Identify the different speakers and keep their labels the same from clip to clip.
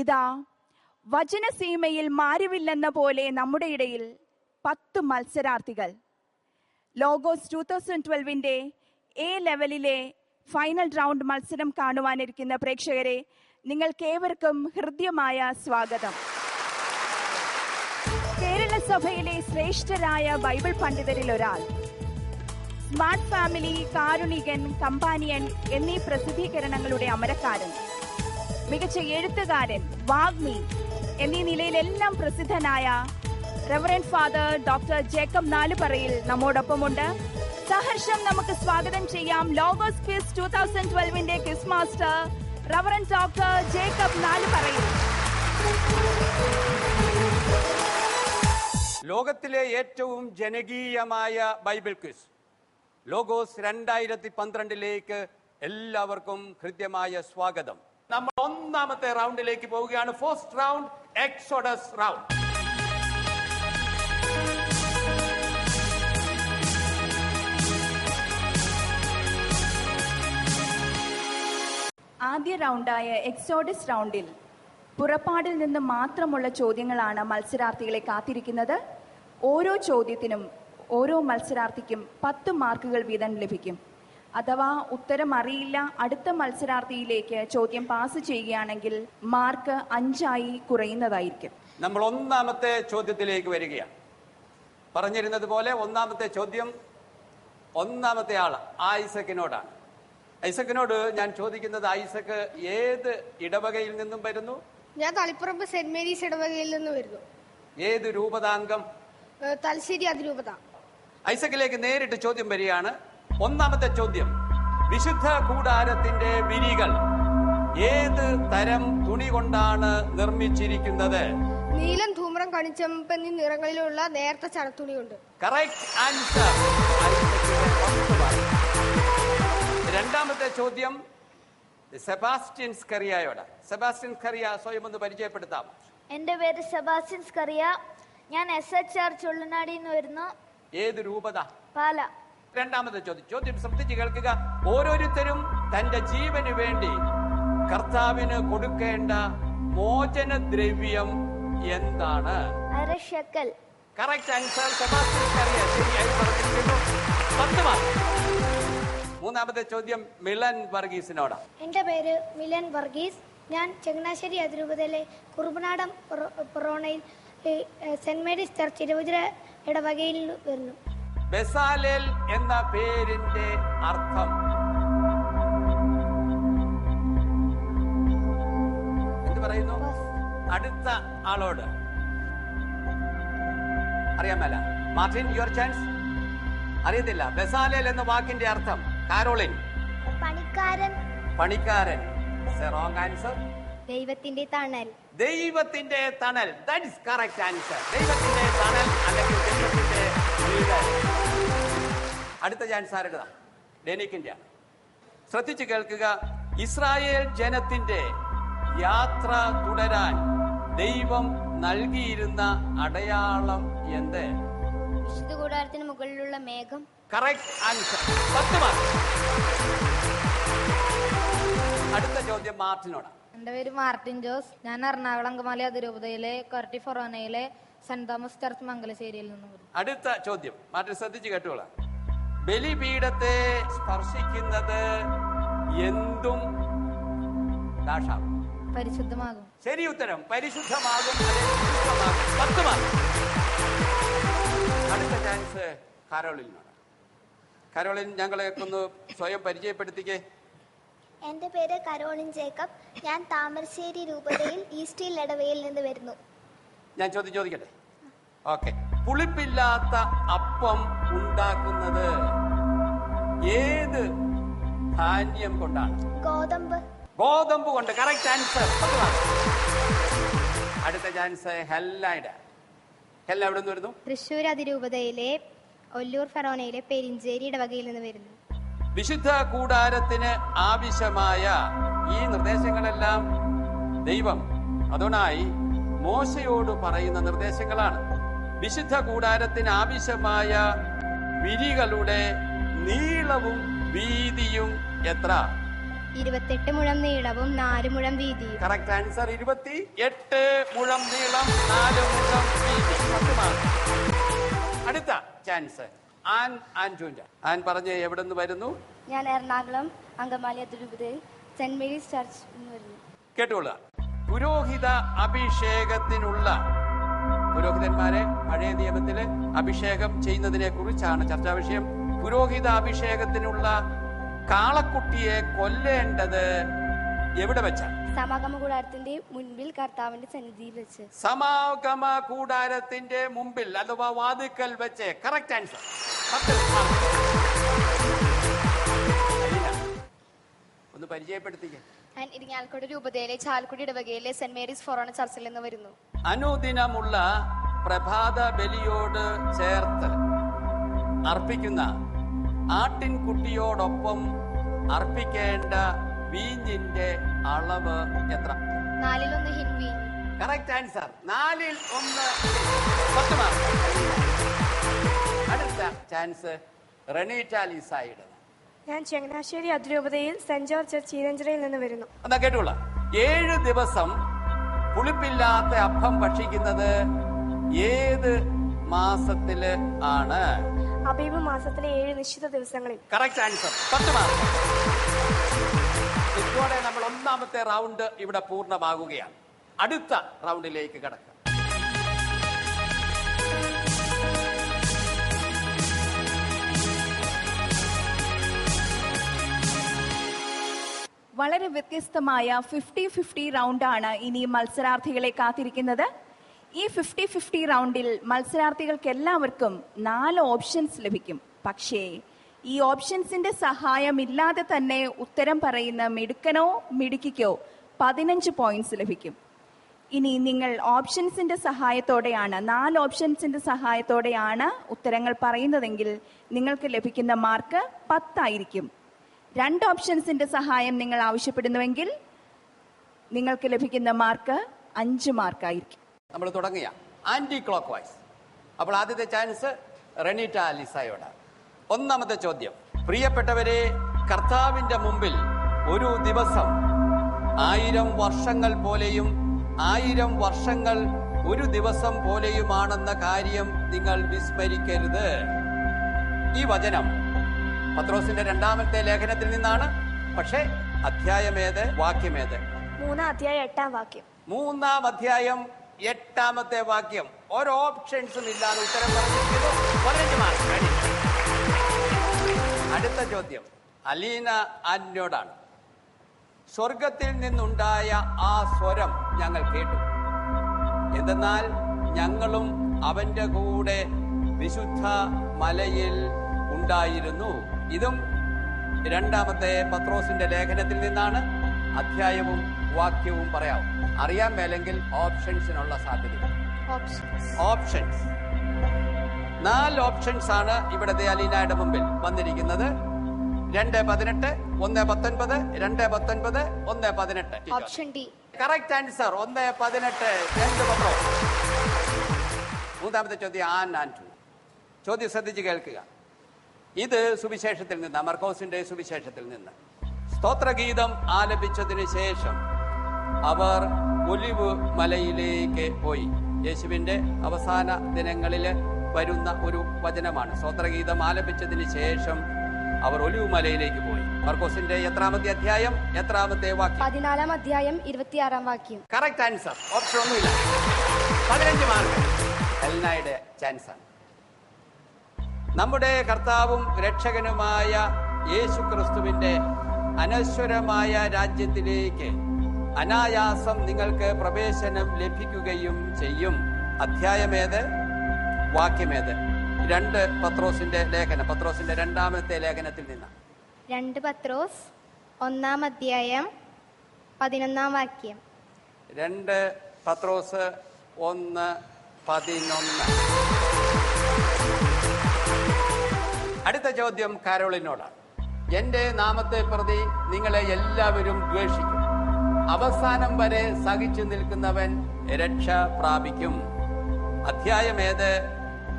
Speaker 1: ഇതാ വചനസീമയിൽ മാറിവില്ലെന്ന പോലെ നമ്മുടെ ഇടയിൽ 10 മത്സരാർത്ഥികൾ. ലോഗോസ് 2012 എ ലെവലിലെ ഫൈനൽ റൗണ്ട് മത്സരം കാണുവാനിരിക്കുന്ന പ്രേക്ഷകരെ, നിങ്ങൾക്കേവർക്കും ഹൃദ്യമായ സ്വാഗതം. കേരള സഭയിലെ ശ്രേഷ്ഠരായ ബൈബിൾ പണ്ഡിതരിൽ ഒരാൾ, സ്മാർട്ട് ഫാമിലി, കാരുണികൻ, കമ്പാനിയൻ എന്നീ പ്രസിദ്ധീകരണങ്ങളുടെ അമരക്കാരൻ, മികച്ച എഴുത്തുകാരൻ, വാഗ്മി എന്നീ നിലയിലെല്ലാം പ്രസിദ്ധനായ reverend father doctor Jacob Nalupurayil നമ്മോടൊപ്പമുണ്ട്. സഹർഷം നമുക്ക് സ്വാഗതം ചെയ്യാം Logos quiz 2012 quiz master reverend doctor Jacob Nalupurayil.
Speaker 2: ലോകത്തിലെ ഏറ്റവും ജനകീയമായ ബൈബിൾ ക്വിസ് ലോഗോസ് 2012 എല്ലാവർക്കും ഹൃദ്യമായ സ്വാഗതം. നമ്മൾ ഒന്നാമത്തെ റൗണ്ടിലേക്ക് പോവുകയാണ്. First round, exodus round.
Speaker 1: ആദ്യ റൗണ്ടായ എക്സോഡസ് റൗണ്ടിൽ പുറപ്പാടിൽ നിന്ന് മാത്രമുള്ള ചോദ്യങ്ങളാണ് മത്സരാർത്ഥികളെ കാത്തിരിക്കുന്നത്. ഓരോ ചോദ്യത്തിനും ഓരോ മത്സരാർത്ഥിക്കും 10 മാർക്കുകൾ വീതം ലഭിക്കും. അഥവാ ഉത്തരം അറിയില്ല, അടുത്ത മത്സരാർത്ഥിയിലേക്ക് ചോദ്യം പാസ് ചെയ്യുകയാണെങ്കിൽ മാർക്ക് 5 കുറയുന്നതായിരിക്കും.
Speaker 2: നമ്മൾ ഒന്നാമത്തെ ചോദ്യത്തിലേക്ക് വരികയാണ്. പറഞ്ഞിരുന്നത് പോലെ ഒന്നാമത്തെ ചോദ്യം ഒന്നാമത്തെ ആൾ ഐസക്കിനോടാണ്. ഐസക്കിനോട് ഞാൻ ചോദിക്കുന്നത്, ഐസക്ക് ഏത് ഇടവകയിൽ നിന്നും വരുന്നു?
Speaker 3: ഞാൻ തളിപ്പറമ്പ് സെന്റ് മേരീസ് ഇടവകയിൽ നിന്ന് വരുന്നു.
Speaker 2: ഏത് രൂപതാംഗം?
Speaker 3: തലശ്ശേരി അതിരൂപത.
Speaker 2: ഐസക്കിലേക്ക് നേരിട്ട് ചോദ്യം വരികയാണ്. ഒന്നാമത്തെ ചോദ്യം, വിശുദ്ധ കൂടാരത്തിന്റെ വിരികൾ ഏത് തരം തുണി കൊണ്ടാണ് നിർമ്മിച്ചിരിക്കുന്നത്?
Speaker 3: നീലം, ധൂമ്രം, കണിച്ചെമ്പ് എന്നീ നിറങ്ങളിലുള്ള നേർത്ത ചണത്തുണിയുണ്ട്.
Speaker 2: Correct answer. രണ്ടാമത്തെ ചോദ്യം സെബാസ്റ്റ്യൻ സ്കറിയയോട്. സെബാസ്റ്റ്യൻ സ്കറിയ സ്വയം ഒന്ന് പരിചയപ്പെടുത്താം.
Speaker 4: എന്റെ പേര് സെബാസ്റ്റ്യൻ സ്കറിയ. ഞാൻ SHR ചുള്ളനാടിയിൽ നിന്ന് വരുന്നു.
Speaker 2: ഏത് രൂപത?
Speaker 4: പാല.
Speaker 2: രണ്ടാമത്തെ ചോദ്യം ശ്രദ്ധിച്ച് കേൾക്കുക. ഓരോരുത്തരും തന്റെ ജീവന് വേണ്ടി കർത്താവിന് കൊടുക്കേണ്ട മോചനദ്രവ്യം എന്താണ്?
Speaker 4: 1/2 shekel.
Speaker 2: Correct answer. Sebastian Scaria ശരിയായി പറഞ്ഞിരിക്കുന്നു. 10 മാർക്ക്. മൂന്നാമത്തെ ചോദ്യം മിലൻ വർഗീസിനോട്.
Speaker 5: എൻ്റെ പേര് മിലൻ വർഗീസ്. ഞാൻ ചങ്ങനാശ്ശേരി അതിരൂപതയിലെ കുറുബനാടം പൊറോണയിൽ സെന്റ് മേരീസ് ചർച്ച് ഇരുപതിര ഇടവകയിൽ വരുന്നു.
Speaker 2: ബെസാലേൽ എന്ന പേരിന്റെ അർത്ഥം എന്ത് പറയുന്നു? അടുത്ത ആളോട് അറിയാമല്ല. Martin, your chance. അറിയത്തില്ല. ബെസാലേൽ എന്ന വാക്കിന്റെ അർത്ഥം? കാരോളിൻ.
Speaker 5: പണിക്കാരൻ.
Speaker 2: പണിക്കാരൻ. Wrong answer.
Speaker 5: ദൈവത്തിന്റെ തണൽ.
Speaker 2: ദൈവത്തിന്റെ തണൽ. That is correct answer. ദൈവത്തിന്റെ തണൽ അല്ലെങ്കിൽ ദൈവത്തിന്റെ വീട്. അടുത്ത ചാൻസ് ആരുടേതാ? ഡെനിക്കിന്റെ. ശ്രദ്ധിച്ചു കേൾക്കുക. ഇസ്രായേൽ ജനത്തിന്റെ യാത്ര തുടരാൻ ദൈവം നൽകിയിരുന്ന അടയാളം എന്ത്?
Speaker 5: വിശുദ്ധ കൂടാരത്തിന് മുകളിലുള്ള മേഘം.
Speaker 2: Correct answer. 10 മാർക്ക്. അടുത്ത ചോദ്യം മാർട്ടിനോട്.
Speaker 6: എൻ്റെ പേര് മാർട്ടിൻ ജോസ്. ഞാൻ എറണാകുളം അങ്കമാലി അതിരൂപതയിലെ കൊരട്ടി ഫൊറോനയിലെ സെന്റ് തോമസ് ചർച്ച് മംഗലശ്ശേരിയിൽ നിന്നും വരുന്നു.
Speaker 2: അടുത്ത ചോദ്യം മാർട്ടിൻ ശ്രദ്ധിച്ച് കേട്ടോളാം. ബലിപീഠത്തെ സ്പർശിക്കുന്നത് എന്തും ദാഷാകും.
Speaker 6: പരിശുദ്ധമാകും.
Speaker 2: ശരി ഉത്തരം. പരിശുദ്ധമാകും. 10 മാർക്ക്. അടുത്ത ചാൻസ് കാരോളിനോട്. കാരോളിൻ, ഞങ്ങളെ ഒന്ന് സ്വയം പരിചയപ്പെടുത്തിക്കേ.
Speaker 5: എൻ്റെ പേര് കരോളിൻ ജേക്കബ്. ഞാൻ താമരശ്ശേരി രൂപതയിൽ ഈസ്റ്റ് ഹിൽ ഇടവകയിൽ നിന്ന് വരുന്നു.
Speaker 2: ഞാൻ ചോദിക്കട്ടെ? ഓക്കെ. പുളിപ്പില്ലാത്ത അപ്പം ഉണ്ടാക്കുന്നത് ഏത് ധാന്യം കൊണ്ടാണ്?
Speaker 5: ഗോതമ്പ്.
Speaker 2: ഗോതമ്പ് കൊണ്ട്. Correct answer. അടുത്ത ചാൻസ് ഹെല്ലയുടെ. ഹെല്ല എവിടെ നിന്ന് വരുന്നു?
Speaker 5: തൃശ്ശൂർ അതിരൂപതയിലെ ഒല്ലൂർ ഫെറോനയിലെ പെരിഞ്ചേരി ഇടവകയിൽ നിന്ന് വരുന്നു.
Speaker 2: വിശുദ്ധ കൂടാരത്തിന് ആവശ്യമായ ഈ നിർദ്ദേശങ്ങളെല്ലാം ദൈവം അദോനായി മോശയോട് പറയുന്ന നിർദ്ദേശങ്ങളാണ്. വിശുദ്ധ കൂടാരത്തിന് ആവശ്യമായ വിരികളുടെ നീളവും വീതിയും എത്ര?
Speaker 3: 28 മുഴം നീളവും 4 മുഴം വീതിയും.
Speaker 2: Correct answer. 28 മുഴം നീളം, 4 മുഴം വീതി. 10 മാർക്ക്. അടുത്ത ചാൻസ് ആൻ പറഞ്ഞ് എവിടെ നിന്ന് വരുന്നു?
Speaker 5: ഞാൻ എറണാകുളം അങ്കമാലി അതിരൂപതയിൽ സെന്റ് മേരീസ് ചർച്ച് വരുന്നു.
Speaker 2: കേട്ടുകൊള്ളുക. പുരോഹിത അഭിഷേകത്തിനുള്ള, പുരോഹിതന്മാരെ പഴയ നിയമത്തില് അഭിഷേകം ചെയ്യുന്നതിനെ കുറിച്ചാണ് ചർച്ചാ വിഷയം. പുരോഹിത അഭിഷേകത്തിനുള്ള കാളക്കുട്ടിയെ കൊല്ലേണ്ടത് എവിടെ വെച്ചാണ്?
Speaker 5: സമാഗമ കൂടാരത്തിന്റെ മുൻപിൽ കർത്താവിന്റെ സന്നിധിയിൽ വെച്ച്.
Speaker 2: സമാഗമ കൂടാരത്തിന്റെ മുമ്പിൽ അഥവാ വാതിക്കൽ വെച്ച്. Correct answer. ഒന്ന് പരിചയപ്പെടുത്തിക്കേ.
Speaker 3: ഞാൻ ഇരിങ്ങാലക്കുട രൂപതയിലെ ചാലക്കുടി ഇടവകയിലെ സെന്റ് മേരീസ് ഫൊറോണ ചർച്ചിൽ നിന്ന് വരുന്നു.
Speaker 2: അനുദിനമുള്ള പ്രഭാത ബലിയോട് ചേർത്ത് അർപ്പിക്കുന്ന ആട്ടിൻകുട്ടിയോടൊപ്പം അർപ്പിക്കേണ്ട വീഞ്ഞിന്റെ അളവ് എത്ര?
Speaker 3: 4-1 ഹിൻവീൻ.
Speaker 2: Correct answer. 4-1. 10 മാർക്ക്. അടുത്ത ചാൻസ് റെനീറ്റ ലിസായുടെ.
Speaker 7: ഞാൻ ചങ്ങനാശ്ശേരി അതിരൂപതയിൽ സെന്റ് ജോർജ് ചർച്ച് ചീരഞ്ചിറയിൽ നിന്ന് വരുന്നു.
Speaker 2: എന്നാ കേട്ടുള്ള. 7 ദിവസം പുളിപ്പില്ലാത്ത അപ്പം ഭക്ഷിക്കുന്നത് ഏത് മാസത്തില് ആണ്?
Speaker 7: അബീബ് മാസത്തിലെ 7 നിശ്ചിത ദിവസങ്ങളിൽ.
Speaker 2: Correct answer. 10 മാർക്ക്. ഇതോടെ നമ്മൾ ഒന്നാമത്തെ റൗണ്ട് ഇവിടെ പൂർണ്ണമാകുകയാണ്. അടുത്ത റൗണ്ടിലേക്ക് കടക്കാം.
Speaker 1: വളരെ വ്യത്യസ്തമായ 50-50 റൗണ്ടാണ് ഇനി മത്സരാർത്ഥികളെ കാത്തിരിക്കുന്നത്. ഈ 50-50 റൗണ്ടിൽ മത്സരാർത്ഥികൾക്ക് എല്ലാവർക്കും 4 ഓപ്ഷൻസ് ലഭിക്കും. പക്ഷേ ഈ ഓപ്ഷൻസിന്റെ സഹായമില്ലാതെ തന്നെ ഉത്തരം പറയുന്ന മിടുക്കനോ മിടുക്കിക്കോ 15 പോയിന്റ്സ് ലഭിക്കും. ഇനി നിങ്ങൾ ഓപ്ഷൻസിന്റെ സഹായത്തോടെയാണ് 4 ഓപ്ഷൻസിന്റെ സഹായത്തോടെയാണ് ഉത്തരങ്ങൾ പറയുന്നതെങ്കിൽ നിങ്ങൾക്ക് ലഭിക്കുന്ന മാർക്ക് 10 ആയിരിക്കും. 2 ഓപ്ഷൻസിന്റെ സഹായം നിങ്ങൾ ആവശ്യപ്പെടുന്നുവെങ്കിൽ നിങ്ങൾക്ക് ലഭിക്കുന്ന മാർക്ക് 5 മാർക്കായിരിക്കും.
Speaker 2: നമ്മൾ തുടങ്ങിയ ആന്റി ക്ലോക്ക് വൈസ്. അപ്പോൾ ആദ്യത്തെ ചാൻസ് റെനീറ്റ ലിസായോട്. ഒന്നാമത്തെ ചോദ്യം. പ്രിയപ്പെട്ടവരെ, കർത്താവിന്റെ മുമ്പിൽ ഒരു ദിവസം 1000 വർഷങ്ങൾ പോലെയും 1000 വർഷങ്ങൾ ഒരു ദിവസം പോലെയുമാണെന്ന കാര്യം നിങ്ങൾ വിസ്മരിക്കരുത്. ഈ വചനം പത്രോസിന്റെ 2ാമത്തെ ലേഖനത്തിൽ നിന്നാണ്. പക്ഷേ അധ്യായമേത്, വാക്യമേത്?
Speaker 7: 3-ാം അധ്യായം 8-ാം വാക്യം.
Speaker 2: 3-ാം അധ്യായം 8-ാമത്തെ വാക്യം. ഓരോ ഓപ്ഷൻസും ഇല്ലാതെ ഉത്തരം പറഞ്ഞിരിക്കുന്നു. 15 മാർക്ക്. അടുത്ത ചോദ്യം അലീന ആന്റിയോടാണ്. സ്വർഗത്തിൽ നിന്നുണ്ടായ ആ സ്വരം ഞങ്ങൾ കേട്ടു. എന്തെന്നാൽ ഞങ്ങളും അവന്റെ കൂടെ വിശുദ്ധ മലയിൽ ഉണ്ടായിരുന്നു. ഇതും 2ാമത്തെ പത്രോസിന്റെ ലേഖനത്തിൽ നിന്നാണ്. അധ്യായവും വാക്യവും പറയാവും. അറിയാൻ മേലെങ്കിൽ ഓപ്ഷൻസിനുള്ള സാധ്യത. ഓപ്ഷൻസ് 4 ഓപ്ഷൻസ് ആണ് ഇവിടെ അലീനയുടെ മുമ്പിൽ വന്നിരിക്കുന്നത്. 2:18, 1:19, 2:19, 1:18.
Speaker 3: Option D.
Speaker 2: Correct answer. 1:18. 2 പത്രോസ്. 3ാമത്തെ ചോദ്യം ആൻറ്റു. ചോദ്യം ശ്രദ്ധിച്ച് കേൾക്കുക. ഇത് സുവിശേഷത്തിൽ നിന്ന്, മർക്കോസിന്റെ സുവിശേഷത്തിൽ നിന്ന്. സ്തോത്രഗീതം ആലപിച്ചതിന് ശേഷം അവർ ഒലിവ് മലയിലേക്ക് പോയി. യേശുവിന്റെ അവസാന ദിനങ്ങളിൽ വരുന്ന ഒരു വചനമാണ്. സ്തോത്രഗീതം ആലപിച്ചതിന് ശേഷം അവർ ഒലിവ് മലയിലേക്ക് പോയി. മർക്കോസിന്റെ എത്രാമത്തെ അധ്യായം, എത്രാമത്തെ വാക്യം?
Speaker 5: 14-ാം അധ്യായം 26-ാം വാക്യം.
Speaker 2: Correct answer. ഓപ്ഷൻ ഒന്നുമില്ല. 15 മാർക്ക്. എൽനായുടെ ചാൻസ് ആണ്. നമ്മുടെ കർത്താവും രക്ഷകനുമായ യേശു ക്രിസ്തുവിന്റെ അനശ്വരമായ രാജ്യത്തിലേക്ക് അനായാസം നിങ്ങൾക്ക് പ്രവേശനം ലഭിക്കുകയും ചെയ്യും. അധ്യായമേത്, വാക്യമേത്? 2 പത്രോസിന്റെ ലേഖനം, പത്രോസിന്റെ 2ാമത്തെ ലേഖനത്തിൽ നിന്ന്.
Speaker 5: 2 പത്രോസ് 1-ാം അധ്യായം 11-ാം വാക്യം.
Speaker 2: 2 പത്രോസ് 1:11. അടുത്ത ചോദ്യം കാരോളിനോടാണ്. എന്റെ നാമത്തെ പ്രതി നിങ്ങളെ എല്ലാവരും ദ്വേഷിക്കും. അവസാനം വരെ സഹിച്ചു നിൽക്കുന്നവൻ രക്ഷ പ്രാപിക്കും. അധ്യായമേത്,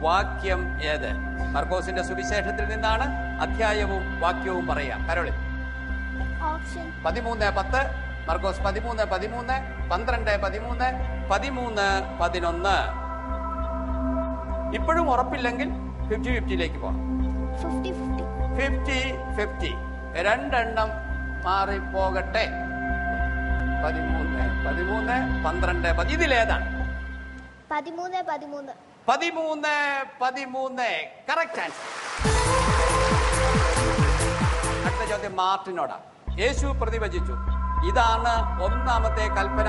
Speaker 2: വാക്യം ഏത്? മർക്കോസിന്റെ സുവിശേഷത്തിൽ നിന്നാണ്. അധ്യായവും വാക്യവും പറയാം. കാരോളിൻ.
Speaker 4: ഓപ്ഷൻ
Speaker 2: 13:10, മർക്കോസ് 13:13, 12:13, 13:11. ഇപ്പോഴും ഉറപ്പില്ലെങ്കിൽ 50-50 പോവാം. 50-50 രണ്ടെണ്ണം മാറിപ്പോകട്ടെ. 13, 12, ഇതിലേതാണ്?
Speaker 4: 13.
Speaker 2: 13. Correct answer. അടുത്ത ചോദ്യം മാർട്ടിനോടാ. യേശു പ്രതിവചിച്ചു, ഇതാണ് ഒന്നാമത്തെ കൽപ്പന,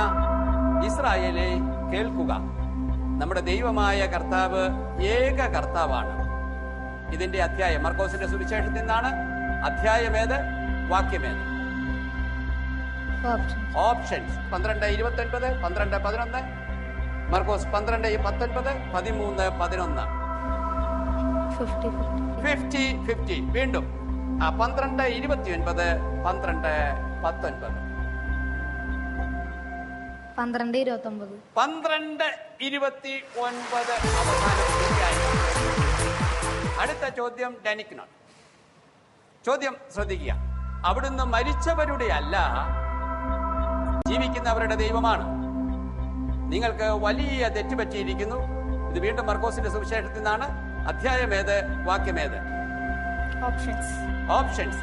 Speaker 2: ഇസ്രായേലേ കേൾക്കുക, നമ്മുടെ ദൈവമായ കർത്താവ് ഏക കർത്താവാണ്. ഇതിന്റെ അധ്യായം മർക്കോസിന്റെ സുവിശേഷത്തിൽ നിന്നാണ്. അധ്യായമേത്, വാക്യമേത്? ഓപ്ഷൻസ് 12:29, 12:11, മർക്കോസ് 12:19, 13:11. 50-50. വീണ്ടും 12:29, 12:19.
Speaker 6: 12:29.
Speaker 2: 12:29 അവസാനം ശരിയായി. അടുത്ത ചോദ്യം ഡെനിക്കിനോട്. ചോദ്യം ശ്രദ്ധിക്കുക. അവിടുന്ന് മരിച്ചവരുടെ അല്ല, ജീവിക്കുന്നവരുടെ ദൈവമാണ്. നിങ്ങൾക്ക് വലിയ തെറ്റുപറ്റിയിരിക്കുന്നു. ഇത് വീണ്ടും മർക്കോസിന്റെ സുവിശേഷത്തിൽ നിന്നാണ്. അധ്യായമേത്, വാക്യമേത്? ഓപ്ഷൻസ്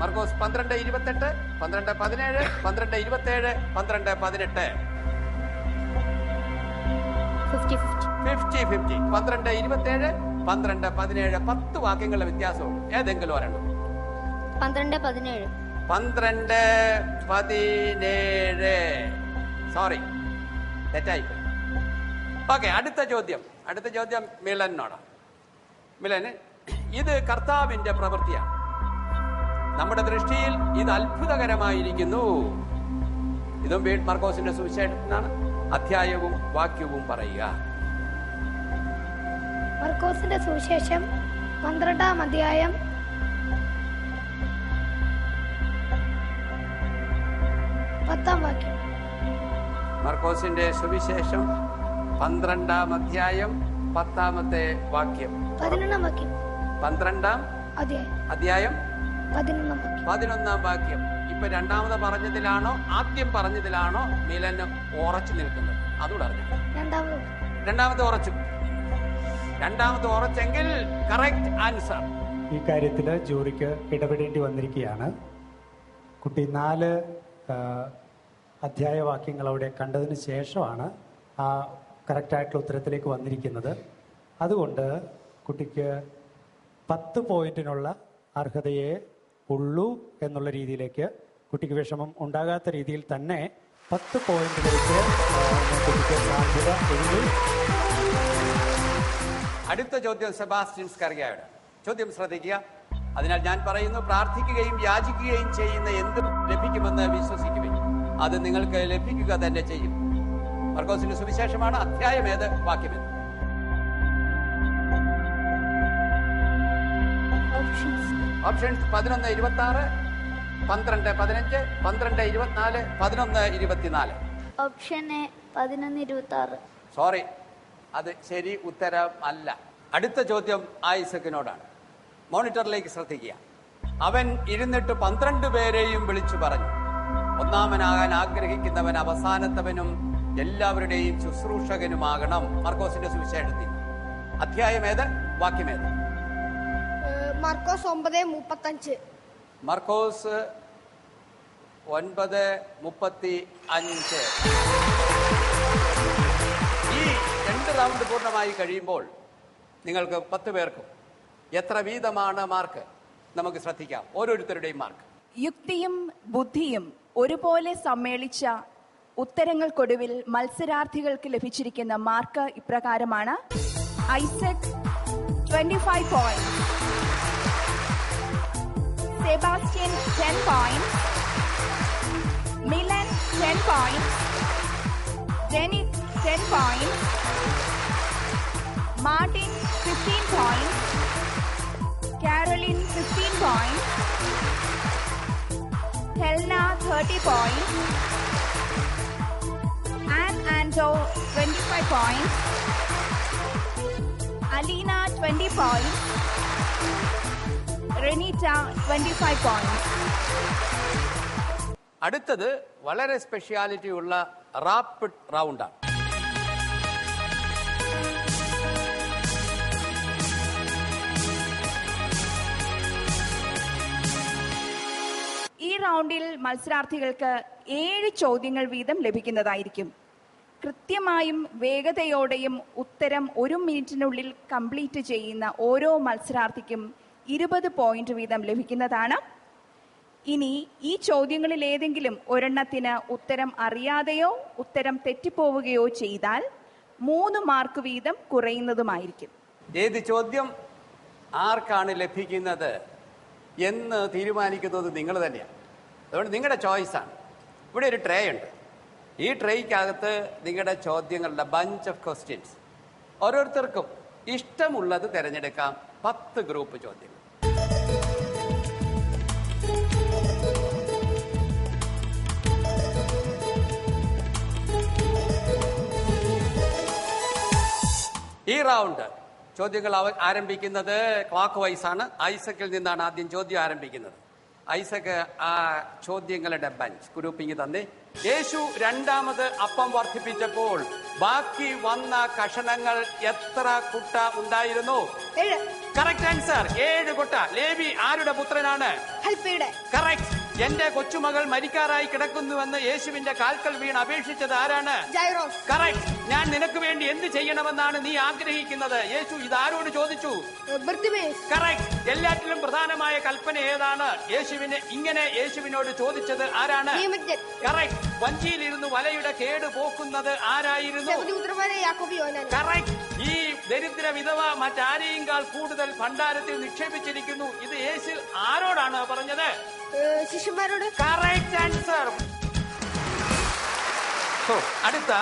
Speaker 2: മർക്കോസ് 12:28, 12:17, 12:27, 12:18. 50-50. 12:27, 12:17. 10 വാക്യങ്ങളുടെ വ്യത്യാസമുണ്ട്. ഏതെങ്കിലും ഒരെണ്ണം.
Speaker 4: 12:17.
Speaker 2: 12:17. സോറി, തെറ്റായി. ഓക്കെ, അടുത്ത ചോദ്യം മിലനോടാണ്. മിലന്, ഇത് കർത്താവിന്റെ പ്രവൃത്തിയാണ്. നമ്മുടെ ദൃഷ്ടിയിൽ ഇത് അത്ഭുതകരമായിരിക്കുന്നു. ഇതും മർക്കോസിന്റെ സുവിശേഷത്തിനാണ്. അധ്യായവും വാക്യവും പറയുക.
Speaker 5: മർക്കോസിന്റെ സുവിശേഷം 12-ാം അധ്യായം 10-ാം വാക്യം.
Speaker 2: മർക്കോസിന്റെ സുവിശേഷം 12-ാം അധ്യായം 10-ാമത്തെ വാക്യം.
Speaker 5: 11-ാം വാക്യം.
Speaker 2: 12-ാം അധ്യായം 11-ാം വാക്യം. ഇപ്പൊ രണ്ടാമത് പറഞ്ഞതിലാണോ ആദ്യം പറഞ്ഞതിലാണോ മിലന് ഉറച്ചു നിൽക്കുന്നത്? അതുകൂടെ അറിഞ്ഞു. രണ്ടാമത് ഉറച്ചെങ്കിൽ കറക്റ്റ് ആൻസർ.
Speaker 8: ഈ കാര്യത്തിൽ ജൂറിക്ക് ഇടപെടേണ്ടി വന്നിരിക്കുകയാണ്. കുട്ടി 4 അധ്യായവാക്യങ്ങൾ അവിടെ കണ്ടതിന് ശേഷമാണ് ആ കറക്റ്റായിട്ടുള്ള ഉത്തരത്തിലേക്ക് വന്നിരിക്കുന്നത്. അതുകൊണ്ട് കുട്ടിക്ക് 10 പോയിന്റിനുള്ള അർഹതയെ ഉള്ളൂ എന്നുള്ള രീതിയിലേക്ക്, കുട്ടിക്ക് വിഷമം ഉണ്ടാകാത്ത രീതിയിൽ തന്നെ 10 പോയിന്റിലേക്ക് കുട്ടിക്ക് സാധ്യത ഉള്ളൂ.
Speaker 2: അടുത്ത ചോദ്യം സെബാസ്റ്റ്യൻ സ്കറിയയുടെ. ചോദ്യം ശ്രദ്ധിക്കുക. അതിനാൽ ഞാൻ പറയുന്നു, പ്രാർത്ഥിക്കുകയും യാചിക്കുകയും ചെയ്യുന്ന എന്തും ലഭിക്കുമെന്ന് വിശ്വസിക്കുകയും അത് നിങ്ങൾക്ക് ലഭിക്കുക തന്നെ ചെയ്യും. മർക്കോസിന്റെ സുവിശേഷമാണ്. അധ്യായമേത്, വാക്യമേത്? ഓപ്ഷൻസ് 11:26, 12:15, 12:24, 11:24.
Speaker 4: Option A 11:26.
Speaker 2: സോറി, അത് ശരി ഉത്തരം അല്ല. അടുത്ത ചോദ്യം ഐസക്കിനോടാണ്. മോണിറ്ററിലേക്ക് ശ്രദ്ധിക്കുക. അവൻ ഇരുന്നിട്ട് 12 പേരെയും വിളിച്ചു പറഞ്ഞു, ഒന്നാമനാകാൻ ആഗ്രഹിക്കുന്നവൻ അവസാനത്തവനും എല്ലാവരുടെയും ശുശ്രൂഷകനുമാകണം. മർക്കോസിന്റെ സുവിശേഷത്തിൽ. അധ്യായമേത്, വാക്യമേത്?
Speaker 3: മർക്കോസ് 9:35.
Speaker 2: മർക്കോസ് 9:35. ഈ 2 റൗണ്ട് പൂർണ്ണമായി കഴിയുമ്പോൾ നിങ്ങൾക്ക് 10 പേർക്കും എത്ര വീതമാണ് മാർക്ക്? നമുക്ക് ശ്രദ്ധിക്കാം ഓരോരുത്തരുടെയും മാർക്ക്.
Speaker 1: യുക്തിയും ബുദ്ധിയും ഒരുപോലെ സമ്മേളിച്ച ഉത്തരങ്ങൾക്കൊടുവിൽ മത്സരാർത്ഥികൾക്ക് ലഭിച്ചിരിക്കുന്ന മാർക്ക് ഇപ്രകാരമാണ്. Isaac 25 point, Sebastian 10 point, Milan 10 point, Denick 10 point, Martin 15 point, Caroline 15 points, Helena 30 points, Anne Anjo 25 points, Alina 20 points, Renita 25 points.
Speaker 2: അടുത്തത് വളരെ സ്പെഷ്യാലിറ്റി ഉള്ള റാപ്പിഡ് റൗണ്ടാണ്.
Speaker 1: ഈ റൗണ്ടിൽ മത്സരാർത്ഥികൾക്ക് 7 ചോദ്യങ്ങൾ വീതം ലഭിക്കുന്നതായിരിക്കും. കൃത്യമായും വേഗതയോടെയും ഉത്തരം 1 മിനിറ്റിനുള്ളിൽ കംപ്ലീറ്റ് ചെയ്യുന്ന ഓരോ മത്സരാർത്ഥിക്കും 20 പോയിന്റ് വീതം ലഭിക്കുന്നതാണ്. ഇനി ഈ ചോദ്യങ്ങളിൽ ഏതെങ്കിലും ഒരെണ്ണത്തിന് ഉത്തരം അറിയാതെയോ ഉത്തരം തെറ്റിപ്പോവുകയോ ചെയ്താൽ 3 മാർക്ക് വീതം കുറയുന്നതുമായിരിക്കും.
Speaker 2: ഏത് ചോദ്യം ആർക്കാണ് ലഭിക്കുന്നത് എന്ന് തീരുമാനിക്കുന്നത് നിങ്ങൾ തന്നെയാണ്. അതുകൊണ്ട് നിങ്ങളുടെ ചോയ്സാണ്. ഇവിടെ ഒരു ട്രേ ഉണ്ട്. ഈ ട്രേയ്ക്കകത്ത് നിങ്ങളുടെ ചോദ്യങ്ങളുടെ ബഞ്ച് ഓഫ് ക്വസ്റ്റ്യൻസ്, ഓരോരുത്തർക്കും ഇഷ്ടമുള്ളത് തിരഞ്ഞെടുക്കാം. 10 ഗ്രൂപ്പ് ചോദ്യങ്ങൾ. ഈ റൗണ്ട് ചോദ്യങ്ങൾ ആരംഭിക്കുന്നത് ക്ലോക്ക് വൈസ് ആണ്. ഐസക്കിൽ നിന്നാണ് ആദ്യം ചോദ്യം ആരംഭിക്കുന്നത്. ഐസക്ക് ആ ചോദ്യങ്ങളുടെ ബഞ്ച് ഗ്രൂപ്പിംഗ് തന്നെ. യേശു 2ാമത് അപ്പം വർദ്ധിപ്പിച്ചപ്പോൾ ബാക്കി വന്ന കഷണങ്ങൾ എത്ര കുട്ട ഉണ്ടായിരുന്നു? കറക്റ്റ് ആൻസർ 7 കുട്ട. ലേവി ആരുടെ പുത്രനാണ്? കറക്റ്റ്. എന്റെ കൊച്ചുമകൾ മരിക്കാറായി കിടക്കുന്നുവെന്ന് യേശുവിന്റെ കാൽക്കൽ വീണ് അപേക്ഷിച്ചത് ആരാണ്? കറക്റ്റ്. ഞാൻ നിനക്ക് വേണ്ടി എന്ത് ചെയ്യണമെന്നാണ് നീ ആഗ്രഹിക്കുന്നത്? യേശു ഇത് ആരോട് ചോദിച്ചു? കറക്റ്റ്. എല്ലാറ്റിലും പ്രധാനമായ കൽപ്പന ഏതാണ്? യേശുവിനോട് ചോദിച്ചത് ആരാണ്? കറക്റ്റ്. വഞ്ചിയിലിരുന്ന് വലയുടെ കേട് പോക്കുന്നത് ആരായിരുന്നു? കറക്റ്റ്. ഈ ദരിദ്ര വിധവ മറ്റാരെയുംകാൾ കൂടുതൽ ഭണ്ഡാരത്തിൽ നിക്ഷേപിച്ചിരിക്കുന്നു. ഇത് യേശു ആരോടാണ് പറഞ്ഞത്?
Speaker 3: ശിഷ്യന്മാരോട്.
Speaker 2: Correct answer. അടുത്ത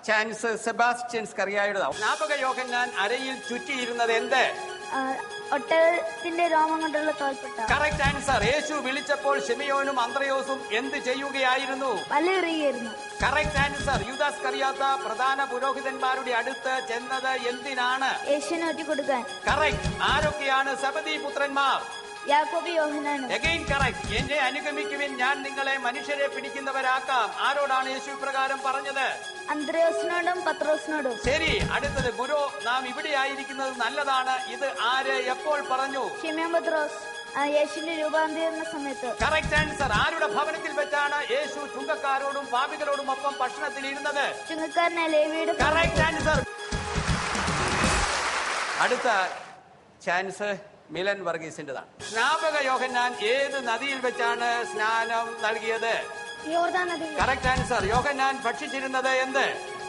Speaker 2: ചാൻസ് സെബാസ്റ്റ്യൻ സ്കറിയായുടെ. സ്നാപക യോഹന്നാൻ അരയിൽ ചുറ്റിയിരുന്നത് എന്ത്?
Speaker 4: ഒട്ടകത്തിന്റെ രോമം കൊണ്ടുള്ള തോൽപ്പെട്ട.
Speaker 2: Correct answer. യേശു വിളിച്ചപ്പോൾ ശിമയോനും അന്ത്രയോസും എന്ത് ചെയ്യുകയായിരുന്നു?
Speaker 4: വലയെറിയുകയായിരുന്നു.
Speaker 2: Correct answer. യൂദാസ് കറിയാത്ത പ്രധാന പുരോഹിതന്മാരുടെ അടുത്ത് ചെന്നത് എന്തിനാണ്?
Speaker 4: യേശുവിനെ ഒറ്റിക്കൊടുക്കാൻ.
Speaker 2: കറക്റ്റ്. ആരൊക്കെയാണ് സബദി പുത്രന്മാർ?
Speaker 4: യാക്കോബ് യോഹന്നാനും.
Speaker 2: Again correct. എന്നെ അനുഗമിക്കുവിൻ, ഞാൻ നിങ്ങളെ മനുഷ്യരെ പിടിക്കുന്നവരാക്കാം. ആരോടാണ് യേശു പ്രകാരം പറഞ്ഞത്?
Speaker 4: അന്ത്രയോസിനോടും പത്രോസിനോടും.
Speaker 2: ശരി. അടുത്തത് ഗുരു, നാം ഇവിടെ ആയിരിക്കുന്നത് നല്ലതാണ്. ഇത് ആര് എപ്പോൾ പറഞ്ഞു?
Speaker 4: ശിമോൻ പത്രോസ് യേശുവിന്റെ രൂപാന്തരീകരണ സമയത്ത്.
Speaker 2: Correct answer. ആരുടെ ഭവനത്തിൽ വെച്ചാണ് യേശു ചുങ്കക്കാരോടും പാപികളോടും ഒപ്പം ഭക്ഷണത്തിൽ ഇരുന്നത്?
Speaker 4: ചുങ്കക്കാരനെ ലേവിയുടെ.
Speaker 2: Correct answer. അടുത്ത ചാൻസ് മിലൻ വർഗീസിന്റെതാണ്. സ്നാപക യോഹന്നാൻ ഏത് നദിയിൽ വെച്ചാണ് സ്നാനം നൽകിയത്?
Speaker 5: യോർദാൻ നദി.
Speaker 2: Correct answer. യോഹന്നാൻ ഭക്ഷിച്ചിരുന്നത് എന്ത്?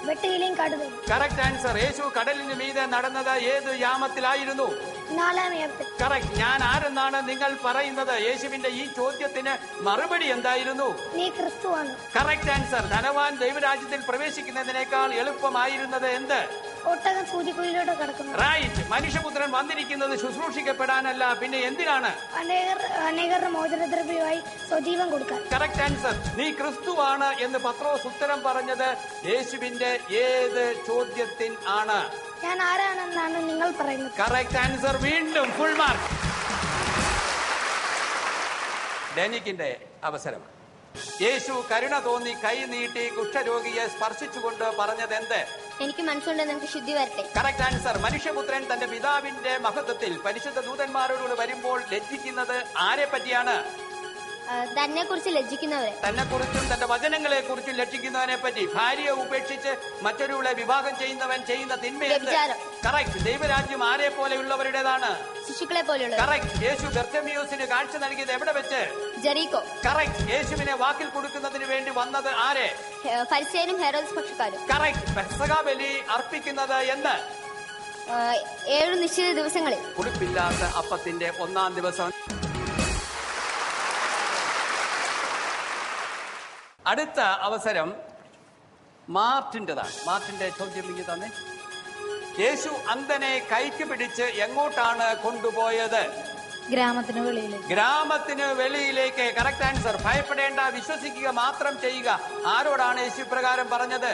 Speaker 5: വെട്ടുകിളിയും കടുതലും.
Speaker 2: Correct answer. യേശു കടലിന് മീതെ നടന്നത് ഏത് യാമത്തിലായിരുന്നു?
Speaker 5: 4-ാം യാമത്തിൽ.
Speaker 2: കറക്റ്റ്. ഞാൻ ആരെന്നാണ് നിങ്ങൾ പറയുന്നത്? യേശുവിന്റെ ഈ ചോദ്യത്തിന് മറുപടി എന്തായിരുന്നു?
Speaker 5: നീ ക്രിസ്തുവാണ്.
Speaker 2: Correct answer. ധനവാൻ ദൈവരാജ്യത്തിൽ പ്രവേശിക്കുന്നതിനേക്കാൾ എളുപ്പമായിരുന്നത് എന്ത്?
Speaker 5: ഒട്ടകം സൂചിക്കുഴിയിലൂടെ കടക്കുന്നു.
Speaker 2: റൈറ്റ്. മനുഷ്യപുത്രൻ വന്നിരിക്കുന്നത് ശുശ്രൂഷിക്കപ്പെടാനല്ല, പിന്നെ എന്തിനാണ്?
Speaker 5: അനേകരുടെ മോചനദ്രവ്യമായി സ്വജീവൻ കൊടുക്കാൻ.
Speaker 2: Correct answer. നീ ക്രിസ്തുവാണ് എന്ന് പത്രോസ് ഉത്തരം പറഞ്ഞത് യേശുവിന്റെ ഏത് ചോദ്യത്തിന് ആണ്?
Speaker 5: ഞാൻ ആരാണെന്നാണ് നിങ്ങൾ പറയുന്നത്?
Speaker 2: Correct answer. വീണ്ടും ഫുൾ മാർക്ക്. ഡെനിക്കിന്റെ അവസരം. യേശു കരുണ തോന്നി കൈ നീട്ടി കുഷ്ഠരോഗിയെ സ്പർശിച്ചുകൊണ്ട് പറഞ്ഞത് എന്ത്?
Speaker 4: എനിക്ക് മനസ്സുണ്ട്, നിനക്ക് ശുദ്ധി വരട്ടെ.
Speaker 2: Correct answer. മനുഷ്യപുത്രൻ തന്റെ പിതാവിന്റെ മഹത്വത്തിൽ പരിശുദ്ധ ദൂതന്മാരോട് വരുമ്പോൾ ലജ്ജിക്കുന്നത് ആരെ പറ്റിയാണ്?
Speaker 4: തന്നെ കുറിച്ച് ലജ്ജിക്കുന്നവരെ.
Speaker 2: തന്നെ കുറിച്ചും തന്റെ വചനങ്ങളെ കുറിച്ചും ലജ്ജിക്കുന്നവനെ പറ്റി. ഭാര്യയെ ഉപേക്ഷിച്ച് മറ്റൊരുവളെ വിവാഹം ചെയ്യുന്നവൻ ചെയ്യുന്ന തിന്മയെന്ത്? കറക്റ്റ്. ദൈവരാജ്യം ആരെ പോലെയുള്ളവരുടേതാണ്?
Speaker 4: ശിശുക്കളെ പോലെയുള്ള.
Speaker 2: കറക്റ്റ്. യേശു ബർത്തമിയോസിന് കാഴ്ച നൽകിയത് എവിടെ വെച്ച്?
Speaker 4: ജെറീക്കോ.
Speaker 2: കറക്റ്റ്. യേശുവിനെ വാക്കിൽ കൊടുക്കുന്നതിന് വേണ്ടി വന്നത് ആരെ?
Speaker 4: ഫരിസേയനും ഹെരോദസ് പക്ഷക്കാരും.
Speaker 2: കറക്റ്റ്. പെസഹ ബലി അർപ്പിക്കുന്നത് എന്ന്?
Speaker 4: 7 നിശ്ചിത ദിവസങ്ങളിൽ.
Speaker 2: പുളിപ്പില്ലാത്ത അപ്പത്തിന്റെ 1-ാം ദിവസം. അടുത്ത അവസരം മാർട്ടിൻ്റെതാണ്. മാർട്ടിന്റെ ചോദ്യം ഇങ്ങനെ തന്നെ. യേശു അന്ധനെ കൈക്ക് പിടിച്ച് എങ്ങോട്ടാണ് കൊണ്ടുപോയത്? ഗ്രാമത്തിന് വെളിയിലേക്ക്. Correct answer. ഭയപ്പെടേണ്ട, വിശ്വസിക്കുക മാത്രം ചെയ്യുക. ആരോടാണ് യേശു പ്രകാരം പറഞ്ഞത്?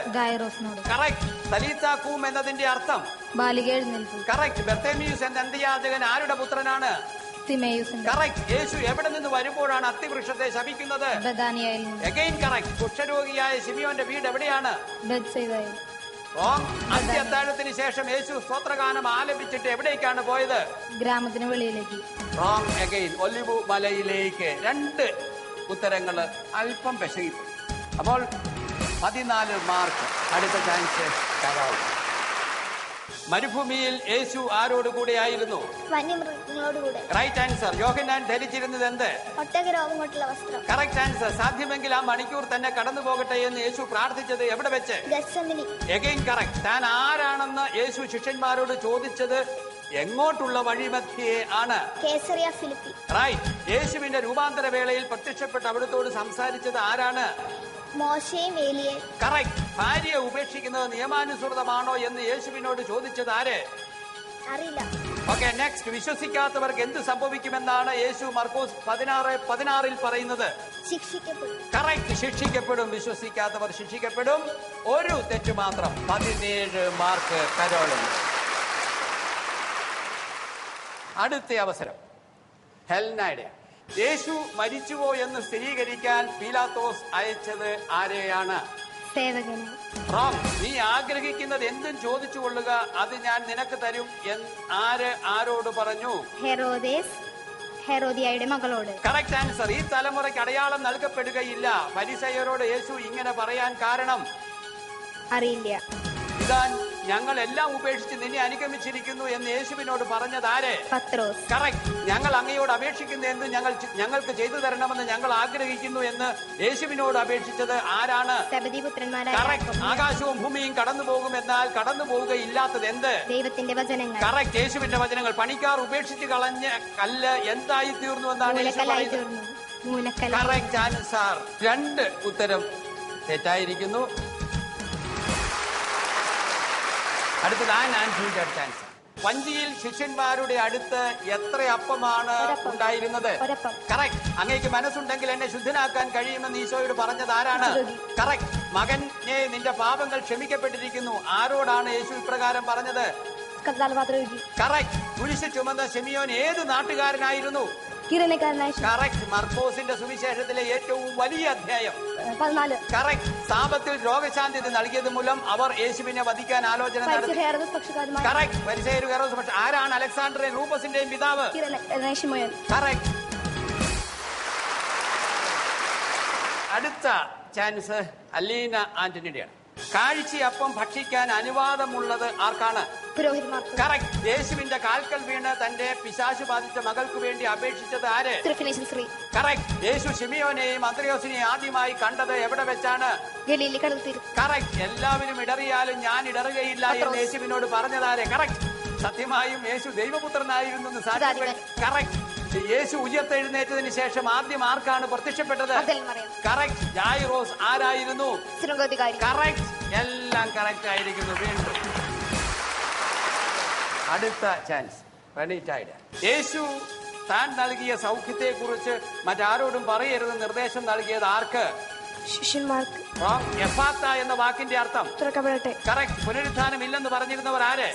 Speaker 2: കറക്റ്റ്. തലീത്ത കൂം എന്നതിന്റെ അർത്ഥം?
Speaker 6: ബാലിക എഴുന്നേൽക്കൂ.
Speaker 2: കറക്റ്റ്. ബർത്തേമിയൂസ് എന്ന അന്ത്യയാചകൻ ആരുടെ പുത്രനാണ്?
Speaker 6: തിമേയുസിന്റെ
Speaker 2: കറക്റ്റ്. യേശു എവിടെ നിന്ന് വരുമ്പോഴാണ് അത്തിവൃക്ഷത്തെ ശപിക്കുന്നത്?
Speaker 6: ബഥാനിയയിൽ നിന്ന്.
Speaker 2: Again correct. കുഷ്ഠരോഗിയായ ശിമിയോന്റെ വീട് എവിടെയാണ്?
Speaker 6: ബെത്സൈദയിൽ.
Speaker 2: അന്ത്യത്താഴത്തിന് ശേഷം യേശു സ്തോത്രഗാനം ആലപിച്ചിട്ട് എവിടേക്കാണ് പോയത്?
Speaker 6: ഗ്രാമത്തിന് വെളിയിലേക്ക്.
Speaker 2: Wrong again. ഒലിവു മലയിലേക്ക്. 2 ഉത്തരങ്ങൾ അല്പം പെശകിപ്പോയി. അപ്പോൾ 14 മാർക്ക്. അടുത്ത ചാൻസ് കരോൾ. മരുഭൂമിയിൽ യേശു ആരോട് കൂടെയായിരുന്നു?
Speaker 5: വന്യമൃഗങ്ങളോട് കൂടെ.
Speaker 2: Right answer. യോഹന്നാൻ ധരിച്ചിരുന്നത് എന്ത്?
Speaker 5: ഒട്ടകരോഗം കൊണ്ടുള്ള വസ്ത്രം.
Speaker 2: Correct answer. സാധ്യമെങ്കിൽ ആ മണിക്കൂർ തന്നെ കടന്നു പോകട്ടെ എന്ന് യേശു പ്രാർത്ഥിച്ചത് എവിടെ വെച്ച്?
Speaker 5: ഗത്സമനി.
Speaker 2: Again correct. താൻ ആരാണെന്ന് യേശു ശിഷ്യന്മാരോട് ചോദിച്ചത് എങ്ങോട്ടുള്ള വഴിമധ്യേ ആണ്?
Speaker 5: Caesarea Philippi.
Speaker 2: റൈറ്റ്. യേശുവിന്റെ രൂപാന്തര വേളയിൽ പ്രത്യക്ഷപ്പെട്ട് അവിടുത്തോട് സംസാരിച്ചത് ആരാണ്?
Speaker 5: മോശയും ഏലിയയും.
Speaker 2: കറക്റ്റ്. ഭാര്യയെ ഉപേക്ഷിക്കുന്നത് നിയമാനുസൃതമാണോ എന്ന് യേശുവിനോട് ചോദിച്ചത് ആര്?
Speaker 5: അറിയില്ല.
Speaker 2: Okay, next. വിശ്വസിക്കാത്തവർക്ക് എന്ത് സംഭവിക്കുമെന്നാണ് യേശു മർക്കോസ് 16:16 പറയുന്നത്?
Speaker 5: ശിക്ഷിക്കപ്പെടും.
Speaker 2: കറക്റ്റ്. ശിക്ഷിക്കപ്പെടും. വിശ്വസിക്കാത്തവർ ശിക്ഷിക്കപ്പെടും. ഒരു തെറ്റ് മാത്രം. 17 മാർക്ക് കരോളിന്. അടുത്ത അവസരം ഹെൽനയുടെ. യേശു മരിച്ചുവോ എന്ന് സ്ഥിരീകരിക്കാൻ പീലാത്തോസ് അയച്ചത് ആരെയാണ്?
Speaker 6: സേവകനെ.
Speaker 2: റോങ്. നീ ആഗ്രഹിക്കുന്നത് എന്തും ചോദിച്ചു കൊള്ളുക, അത് ഞാൻ നിനക്ക് തരും ആര് ആരോട് പറഞ്ഞു?
Speaker 5: ഹെറോദേസ് ഹെറോദിയയുടെ മകളോട്.
Speaker 2: Correct answer. ഈ തലമുറയ്ക്ക് അടയാളം നൽകപ്പെടുകയില്ല. ഫരിസയരോട് യേശു ഇങ്ങനെ പറയാൻ കാരണം?
Speaker 5: അറിയില്ല.
Speaker 2: ഇതാ ഞങ്ങൾ എല്ലാം ഉപേക്ഷിച്ച് നിന്നെ അനുഗമിച്ചിരിക്കുന്നു എന്ന് യേശുവിനോട് പറഞ്ഞത് ആര്?
Speaker 5: പത്രോസ്.
Speaker 2: കറക്റ്റ്. ഞങ്ങൾ അങ്ങയോട് അപേക്ഷിക്കുന്ന എന്ത് ഞങ്ങൾക്ക് ചെയ്തു തരണമെന്ന് ഞങ്ങൾ ആഗ്രഹിക്കുന്നു എന്ന് യേശുവിനോട് അപേക്ഷിച്ചത് ആരാണ്?
Speaker 5: സബദിപുത്രന്മാരായ
Speaker 2: കറക്റ്റ്. ആകാശവും ഭൂമിയും കടന്നു പോകും, എന്നാൽ കടന്നു പോവുകയില്ലാത്തത് എന്ത്?
Speaker 5: ദൈവത്തിന്റെ വചനങ്ങൾ.
Speaker 2: കറക്റ്റ്. യേശുവിന്റെ വചനങ്ങൾ. പണിക്കാർ ഉപേക്ഷിച്ച് കളഞ്ഞ കല്ല് എന്തായി തീർന്നു എന്നാണ് യേശു പറയുന്നത്? Correct answer. 2 ഉത്തരം തെറ്റായിരിക്കുന്നു. അടുത്തത് ആൻസറിന്റെ ചാൻസ്. വഞ്ചിയിൽ ശിഷ്യന്മാരുടെ അടുത്ത് എത്ര അപ്പമാണ് ഉണ്ടായിരുന്നത്? കറക്റ്റ്. അങ്ങേക്ക് മനസ്സുണ്ടെങ്കിൽ എന്നെ ശുദ്ധനാക്കാൻ കഴിയുമെന്ന് ഈശോയോട് പറഞ്ഞത് ആരാണ്? കറക്റ്റ്. മകനെ നിന്റെ പാപങ്ങൾ ക്ഷമിക്കപ്പെട്ടിരിക്കുന്നു. ആരോടാണ് യേശു ഇപ്രകാരം പറഞ്ഞത്? കറക്റ്റ്. കുരിശ് ചുമന്ന ശിമിയോൻ ഏത് നാട്ടുകാരനായിരുന്നു? കറക്റ്റ്. മർക്കോസിന്റെ സുവിശേഷത്തിലെ ഏറ്റവും വലിയ അധ്യായം 14. കറക്റ്റ്. സാപത്തിൽ രോഗശാന്തി നൽകിയത് മൂലം അവർ യേശുവിനെ വധിക്കാൻ ആലോചന നടത്തി. കറക്റ്റ്. പരിസേയരും ഹെറോദ്. പക്ഷെ ആരാണ് അലക്സാണ്ടറുടെയും റൂപ്പസിന്റെയും പിതാവ്? കറക്റ്റ്. അടുത്ത ചാൻസ് അലീന ആന്റണിയുടെയാണ്. കാഴ്ചയപ്പം ഭക്ഷിക്കാൻ അനുവാദമുള്ളത് ആർക്കാണ്?
Speaker 5: പുരോഹിതന്മാർക്ക്.
Speaker 2: കറക്റ്റ്. യേശുവിന്റെ കാൽക്കൽ വീണ് തന്റെ പിശാചു ബാധിച്ച മകൾക്ക് വേണ്ടി അപേക്ഷിച്ചത് ആര്? കറക്റ്റ്. യേശു ശിമിയോനെയും അന്ത്രയോസിനെയും ആദ്യമായി കണ്ടത് എവിടെ വെച്ചാണ്?
Speaker 5: ഗലീലി കടൽത്തീരം.
Speaker 2: കറക്റ്റ്. എല്ലാവരും ഇടറിയാലും ഞാൻ ഇടറുകയില്ല എന്ന് യേശുവിനോട് പറഞ്ഞതാരെ? കറക്റ്റ്. സത്യമായും യേശു ദൈവപുത്രനായിരുന്നു. കറക്റ്റ്. യേശു ഉയർത്തെഴുന്നേറ്റതിന് ശേഷം ആദ്യം ആർക്കാണ് പ്രത്യക്ഷപ്പെട്ടത്? കറക്റ്റ്. ജായിറോസ് ആരായിരുന്നു? കറക്റ്റ്. എല്ലാം കറക്റ്റ് ആയിരിക്കുന്നു. വീണ്ടും അടുത്ത ചാൻസ് റെനീറ്റയുടെ. യേശു താൻ നൽകിയ സൗഖ്യത്തെ കുറിച്ച് മറ്റാരോടും പറയരുത് നിർദ്ദേശം നൽകിയത് ആർക്ക്?
Speaker 7: ശിഷ്യന്മാർക്ക്.
Speaker 2: എഫാത്ത എന്ന വാക്കിന്റെ അർത്ഥം?
Speaker 7: തുറക്കപ്പെടട്ടെ.
Speaker 2: കറക്റ്റ്. പുനരുത്ഥാനം ഇല്ലെന്ന് പറഞ്ഞിരുന്നവർ ആര്?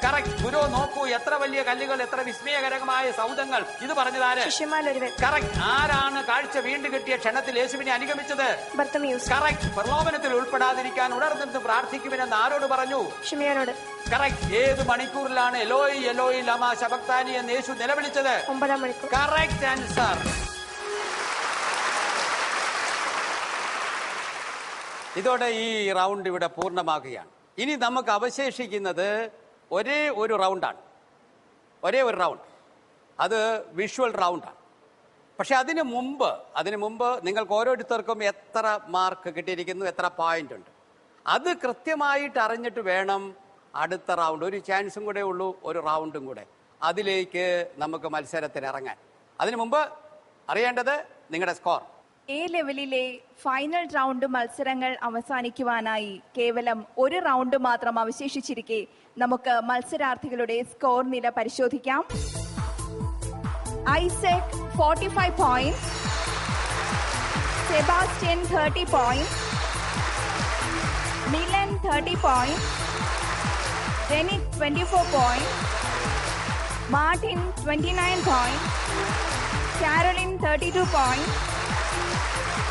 Speaker 2: കറക്റ്റ്. ഗുരു നോക്കൂ എത്ര വലിയ കല്ലുകൾ, എത്ര വിസ്മയകരമായ സൗധങ്ങൾ. ഇത് പറഞ്ഞത് ആര്? കറക്റ്റ്. ആരാണ് കാഴ്ച വീണ്ടും കിട്ടിയ ക്ഷണത്തിൽ യേശുവിനെ അനുഗമിച്ചത്? കറക്റ്റ്. പ്രലോഭനത്തിൽ ഉൾപ്പെടാതിരിക്കാൻ ഉണർന്നിട്ട് പ്രാർത്ഥിക്കുമെന്ന് ആരോട് പറഞ്ഞു? ശിമയോനോട്. കറക്റ്റ്. ഏത് മണിക്കൂറിലാണ് എലോയി എലോയി ലമാ ശബക്താനി എന്ന് യേശു നിലവിളിച്ചത്? 9-ാം മണിക്കൂർ. Correct answer. ഇതോടെ ഈ റൗണ്ട് ഇവിടെ പൂർണ്ണമാകുകയാണ്. ഇനി നമുക്ക് അവശേഷിക്കുന്നത് ഒരേ ഒരു റൗണ്ടാണ്. ഒരേ ഒരു റൗണ്ട്. അത് വിഷ്വൽ റൗണ്ടാണ്. പക്ഷെ അതിനു മുമ്പ് നിങ്ങൾക്ക് ഓരോരുത്തർക്കും എത്ര മാർക്ക് കിട്ടിയിരിക്കുന്നു, എത്ര പോയിന്റ് ഉണ്ട്, അത് കൃത്യമായിട്ട് അറിഞ്ഞിട്ട് വേണം അടുത്ത റൗണ്ട്. ഒരു ചാൻസും കൂടെ ഉള്ളൂ, ഒരു റൗണ്ടും കൂടെ. അതിലേക്ക് നമുക്ക് മത്സരത്തിന് ഇറങ്ങാൻ. അതിനു മുമ്പ് അറിയേണ്ടത് നിങ്ങളുടെ സ്കോർ.
Speaker 1: എ ലെവലിലെ ഫൈനൽ റൗണ്ട് മത്സരങ്ങൾ അവസാനിക്കുവാനായി കേവലം ഒരു റൗണ്ട് മാത്രം അവശേഷിച്ചിരിക്കെ നമുക്ക് മത്സരാർത്ഥികളുടെ സ്കോർ നില പരിശോധിക്കാം. Isaac 45 points, Sebastian 30 points, Milan 30 points, ഡെനിക് 24 points, Martin 29 points, Caroline 32 points,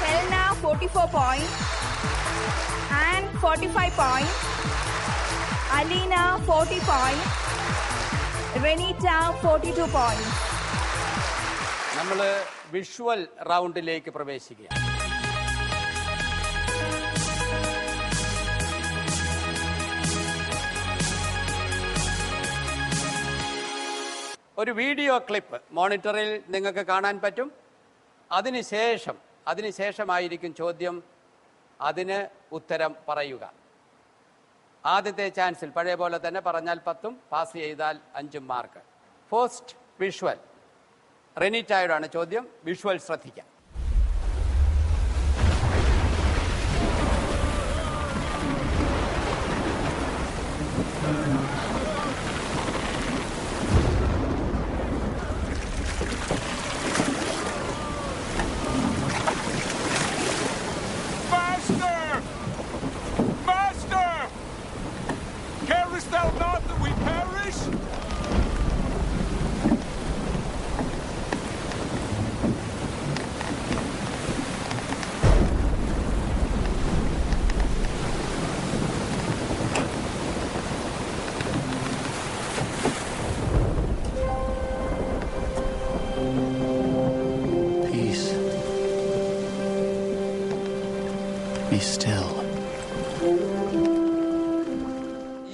Speaker 1: Helena 44 points, Anne 45 points, Alina 40 points, Renita 42 points.
Speaker 2: നമ്മൾ വിഷ്വൽ റൗണ്ടിലേക്ക് പ്രവേശിക്കുക. ഒരു വീഡിയോ ക്ലിപ്പ് മോണിറ്ററിൽ നിങ്ങൾക്ക് കാണാൻ പറ്റും. അതിനുശേഷമായിരിക്കും ചോദ്യം. അതിന് ഉത്തരം പറയുക. ആദ്യത്തെ ചാൻസിൽ പഴയ പോലെ തന്നെ പറഞ്ഞാൽ 10, പാസ് ചെയ്താൽ 5 മാർക്ക്. First visual. റെനിറ്റായോടാണ് ചോദ്യം. വിഷ്വൽ ശ്രദ്ധിക്കാം.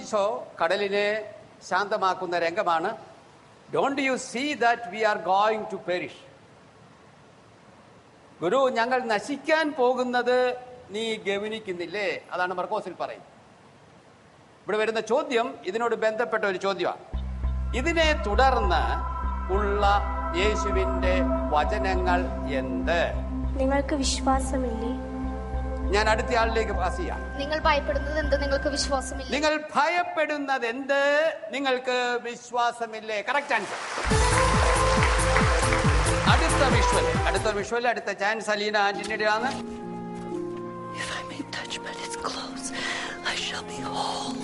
Speaker 2: ഈശോ കടലിനെ ശാന്തമാക്കുന്ന രംഗമാണ്. Don't you see that we are going to perish. ഗുരു, ഞങ്ങൾ നശിക്കാൻ പോകുന്നത് നീ ഗവനിക്കുന്നില്ലേ? അതാണ് മർക്കോസിൽ പറയുന്നത്. ഇവിടെ വരുന്ന ചോദ്യം ഇതിനോട് ബന്ധപ്പെട്ട ഒരു ചോദ്യമാണ്. ഇതിനെ തുടർന്ന് ഉള്ള യേശുവിന്റെ വചനങ്ങൾ എന്ത്?
Speaker 5: നിങ്ങൾക്ക് വിശ്വാസമില്ലേ?
Speaker 2: ഞാൻ അടുത്ത ആളിലേക്ക് പാസ് ചെയ്യാം.
Speaker 4: നിങ്ങൾ ഭയപ്പെടുന്നത് എന്ത്? നിങ്ങൾക്ക് വിശ്വാസമില്ല.
Speaker 2: നിങ്ങൾ ഭയപ്പെടുന്നത് എന്ത്? നിങ്ങൾക്ക് വിശ്വാസമില്ലേ? Correct answer. അടുത്ത വിഷ്വൽ അടുത്ത ചാൻസ് അലീന ആന്റണിയുടെ ആണ്.
Speaker 9: If I may touch but its clothes, I shall be whole.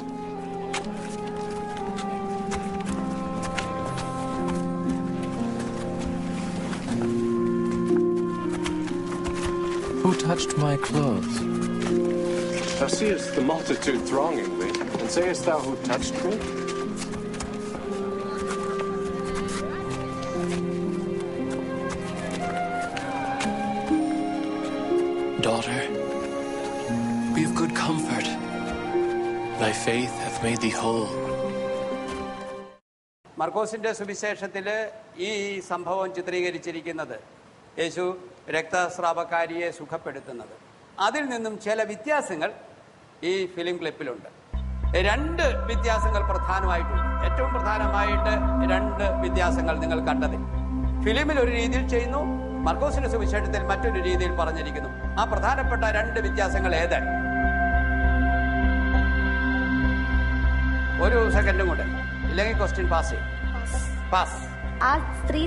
Speaker 10: Who touched my clothes?
Speaker 11: Thou seest the multitude thronging thee, and sayest thou, who touched me?
Speaker 10: Daughter, be of good comfort. Thy faith hath made thee whole.
Speaker 2: മർക്കോസിന്റെ സുവിശേഷത്തിൽ ഈ സംഭവം ചിത്രീകരിച്ചിരിക്കുന്നത് യേശു രക്തസ്രാവക്കാരിയെ സുഖപ്പെടുത്തുന്നത്. അതിൽ നിന്നും ചില വ്യത്യാസങ്ങൾ ഈ ഫിലിം ക്ലിപ്പിലുണ്ട്. 2 വ്യത്യാസങ്ങൾ പ്രധാനമായിട്ടുണ്ട്. ഏറ്റവും പ്രധാനമായിട്ട് 2 വ്യത്യാസങ്ങൾ നിങ്ങൾ കണ്ടതിൽ. ഫിലിമിൽ ഒരു രീതിയിൽ ചെയ്യുന്നു, മർക്കോസിന്റെ സുവിശേഷത്തിൽ മറ്റൊരു രീതിയിൽ പറഞ്ഞിരിക്കുന്നു. ആ പ്രധാനപ്പെട്ട 2 വ്യത്യാസങ്ങൾ ഏത്? ഒരു സെക്കൻഡും കൂടെ, ഇല്ലെങ്കിൽ ക്വസ്റ്റ്യൻ പാസ് ചെയ്യും. പാസ്.
Speaker 5: ആ സ്ത്രീ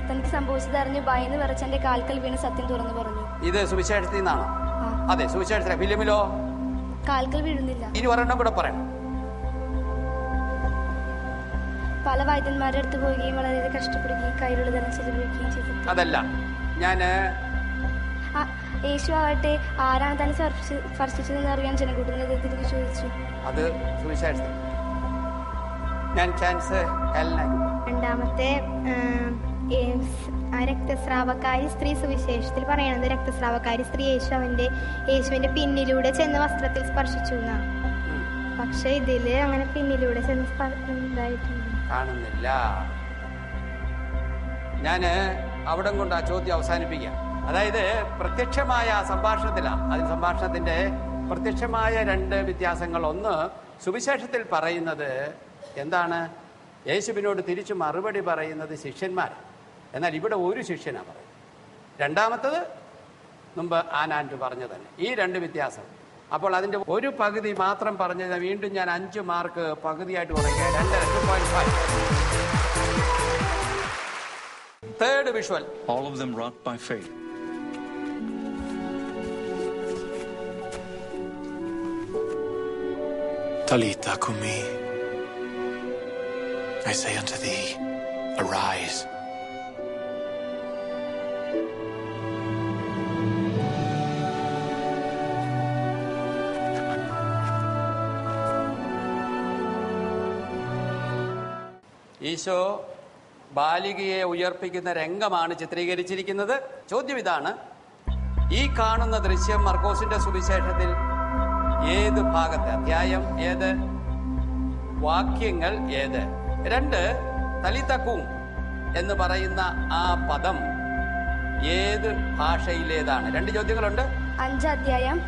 Speaker 5: തനിക്ക് സംഭവിച്ചത് അറിഞ്ഞ് ഭയന്ന് വിറച്ചെന്റെ കാൽക്കൽ വീണ് സത്യം തുറന്നു പറഞ്ഞു.
Speaker 2: ഇത് സുവിശേഷത്തിൽ നിന്നാണോ? അതെ, സുവിശേഷത്തിലെ. ഫിലിമിലോ?
Speaker 5: കാൽക്കൽ വീഴുന്നില്ല.
Speaker 2: ഇനി ഒരെണ്ണം കൂടെ പറയണം.
Speaker 5: പല വൈദ്യന്മാരുടെ അടുത്ത് പോവുകയും വളരെ കഷ്ടപ്പെടുകയും കയ്യിലുള്ളതെല്ലാം ചെലവഴിക്കുകയും ചെയ്തു.
Speaker 2: അതല്ല, ഞാന്
Speaker 5: യേശു ആകട്ടെ ആരാണ് തന്നെ സ്പർശിച്ചതെന്ന് അറിയാൻ ജനകൂട്ടത്തിന് തിരികെ ചോദിച്ചു.
Speaker 2: അത് സുവിശേഷത്തിൽ. ഞാൻ ചാൻസ്
Speaker 3: രണ്ടാമത്തെ രക്തസ്രാവക്കാരി സ്ത്രീ സുവിശേഷത്തിൽ പറയണത് രക്തസ്രാവക്കാരി സ്ത്രീ യേശുവിന്റെ പിന്നിലൂടെ ചെന്ന് വസ്ത്രത്തിൽ സ്പർശിച്ചു എന്നാണ്. പക്ഷെ ഇതില് അങ്ങനെ പിന്നിലൂടെ ചെന്ന്
Speaker 2: കാണുന്നില്ല. ഞാന് അവിടെ കൊണ്ട് ആ ചോദ്യം അവസാനിപ്പിക്കാം. അതായത് പ്രത്യക്ഷമായ സംഭാഷണത്തിലാണ്. അതിന് സംഭാഷണത്തിന്റെ പ്രത്യക്ഷമായ 2 വ്യത്യാസങ്ങൾ. ഒന്ന്, സുവിശേഷത്തിൽ പറയുന്നത് എന്താണ്? യേശുവിനോട് തിരിച്ചു മറുപടി പറയുന്നത് ശിഷ്യന്മാർ. എന്നാൽ ഇവിടെ ഒരു ശിഷ്യനാണ് പറയുന്നത്. രണ്ടാമത്തത് മുമ്പ് ആനാൻഡ് പറഞ്ഞു തന്നെ. ഈ 2 വ്യത്യാസം. അപ്പോൾ അതിന്റെ ഒരു പകുതി മാത്രം പറഞ്ഞത് വീണ്ടും ഞാൻ 5 മാർക്ക് പകുതിയായിട്ട് കുറയ്ക്കുക. 2.5. Third visual.
Speaker 12: All of them wrought by faith.
Speaker 10: Talitha cumi. I say unto thee, Arise.
Speaker 2: Isho ബാലികയെ ഉയർപ്പിക്കുന്ന രംഗമാണ് ചിത്രീകരിച്ചിരിക്കുന്നത്. ചോദ്യം ഇതാണ്, ഈ കാണുന്ന ദൃശ്യം മർക്കോസിന്റെ സുവിശേഷത്തിൽ ഏത് ഭാഗത്തെ അധ്യായം, ഏത് വാക്യങ്ങൾ, ഏത്? 2, തലിതക്കും എന്ന് പറയുന്ന ആ പദം ഏത് ഭാഷയിലേതാണ്? 2 ചോദ്യങ്ങളുണ്ട്.
Speaker 5: 5 അധ്യായം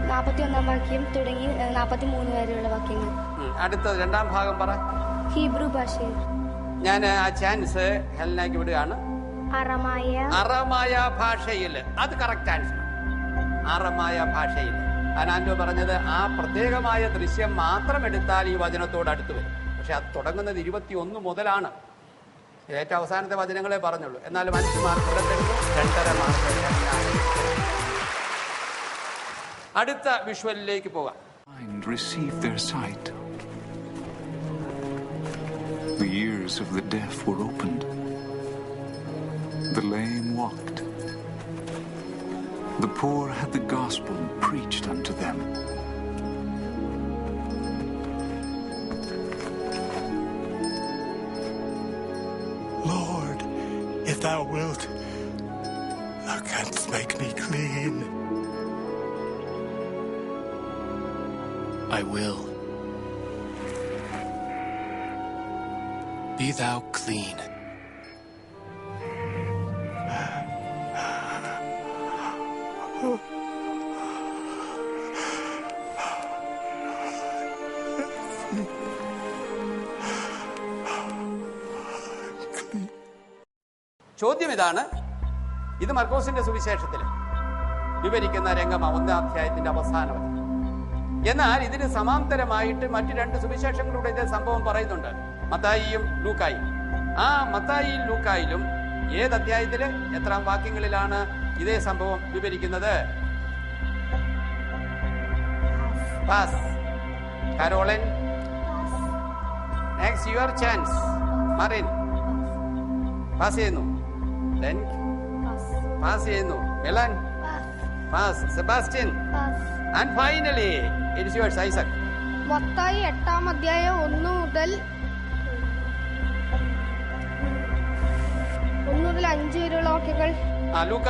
Speaker 5: 41 വാക്യം തുടങ്ങി 43 വരെയുള്ള വാക്യങ്ങൾ.
Speaker 2: അടുത്തത് 2ാം ഭാഗം പറ.
Speaker 5: ഹീബ്രു ഭാഷയിൽ.
Speaker 2: ഞാൻ ആ ചാൻസ് ഹെലനയ്ക്ക് വിടുകയാണ്. അറമായ ഭാഷയിൽ. അത് കറക്റ്റ് ആൻസർ. അറമായ ഭാഷയിൽ. അനാൻഡോ പറഞ്ഞത് ആ പ്രത്യേകമായ ദൃശ്യം മാത്രം എടുത്താൽ ഈ വചനത്തോട് അടുത്ത് വരും. പക്ഷെ അത് തുടങ്ങുന്നത് 21 മുതലാണ്. ഏറ്റവും അവസാനത്തെ വചനങ്ങളെ പറഞ്ഞുള്ളൂ. എന്നാലും 5 മാർക്ക് ഇവിടെ തരുന്നു, 2.5 മാർക്ക്. അടുത്ത വിഷ്വലിലേക്ക് പോകാം.
Speaker 12: Received their sight. The ears of the deaf were opened. The lame walked. The poor had the gospel preached unto them.
Speaker 13: Lord, if thou wilt, thou canst make me clean.
Speaker 10: I will. Be thou clean.
Speaker 2: ചോദ്യം ഇതാണ്, ഇത് മർക്കോസിന്റെ സുവിശേഷത്തിൽ വിവരിക്കുന്ന രംഗമാണ് 1-ാം അധ്യായത്തിന്റെ അവസാനം. എന്നാൽ ഇതിന് സമാന്തരമായിട്ട് മറ്റു 2 സുവിശേഷങ്ങളിലൂടെ ഇതേ സംഭവം പറയുന്നുണ്ട്, മത്തായിയും ലൂക്കായും. ആ മത്തായിയും ലൂക്കായിലും ഏത് അധ്യായത്തില് എത്രാം വാക്യങ്ങളിലാണ് ഇതേ സംഭവം വിവരിക്കുന്നത്? Pass. Caroline. Next your chance. Martin pass ചെയ്യുന്നു. പാസ് ചെയ്യുന്നു. Milan pass. Sebastian. And finally it's yours Isaac.
Speaker 3: മത്തായി 8-ാം അധ്യായം 1 മുതൽ 5 വരെയുള്ള വാക്യങ്ങൾ.
Speaker 2: ലൂക്ക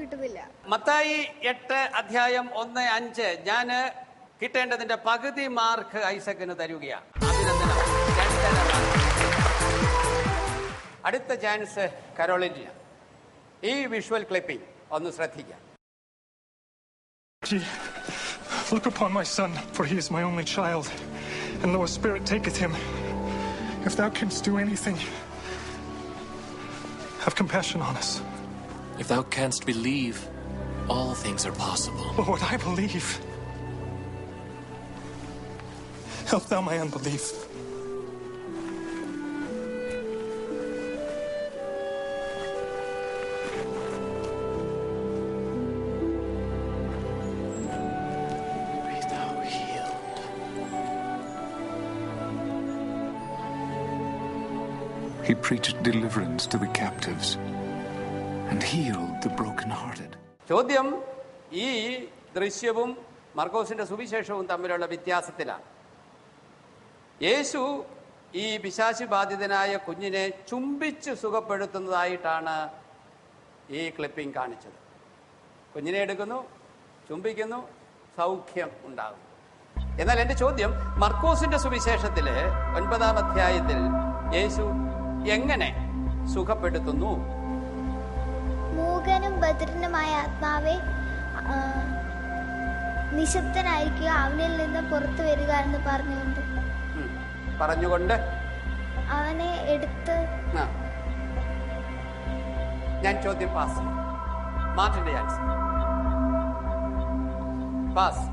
Speaker 3: കിട്ടുന്നില്ല.
Speaker 2: മത്തായി 8 അധ്യായം 1-5. ഞാന് കിട്ടേണ്ടതിന്റെ പകുതി മാർക്ക് ഐസക്കിന് തരുകയാണ്. അഭിനന്ദനം. 2.5 മാർക്ക്. അടുത്ത ചാൻസ് കരോളിന്. ഈ വിഷ്വൽ ക്ലിപ്പിംഗ് ഒന്ന് ശ്രദ്ധിക്കാം.
Speaker 13: Look upon my son, for he is my only child, and lo, a spirit taketh him. If thou canst do anything, have compassion on us.
Speaker 10: If thou canst believe, all things are possible.
Speaker 13: Lord, I believe. Help thou my unbelief.
Speaker 12: He preached deliverance to the captives and healed the brokenhearted.
Speaker 2: ചോദ്യം, ഈ ദൃശ്യവും മർക്കോസിന്റെ സുവിശേഷവും തമ്മിലുള്ള വ്യത്യാസത്തിലാണ്. യേശു ഈ പിശാച് ബാധിതനായ കുഞ്ഞിനെ ചുംബിച്ച് സുഖപ്പെടുത്തുന്നതായിട്ടാണ് ഈ clipping കാണിച്ചത്. കുഞ്ഞിനെ എടുക്കുന്നു, ചുംബിക്കുന്നു, സൗഖ്യം ഉണ്ടാകുന്നു. എന്നാൽ എന്റെ ചോദ്യം, മർക്കോസിന്റെ സുവിശേഷത്തില് 9-ാം അധ്യായത്തിൽ യേശു എങ്ങനെ സുഖപ്പെടുത്തുന്നു?
Speaker 4: മൂകനും ബധിരനുമായ ആത്മാവെ നിശബ്ദനായിരിക്കുക, അവനിൽ നിന്ന് പുറത്തു വരിക എന്ന് പറഞ്ഞുകൊണ്ട് അവനെ എടുത്ത്.
Speaker 2: ഞാൻ ചോദ്യം പാസ്. മാർട്ടിന്റെ ആൻസർ പാസ്.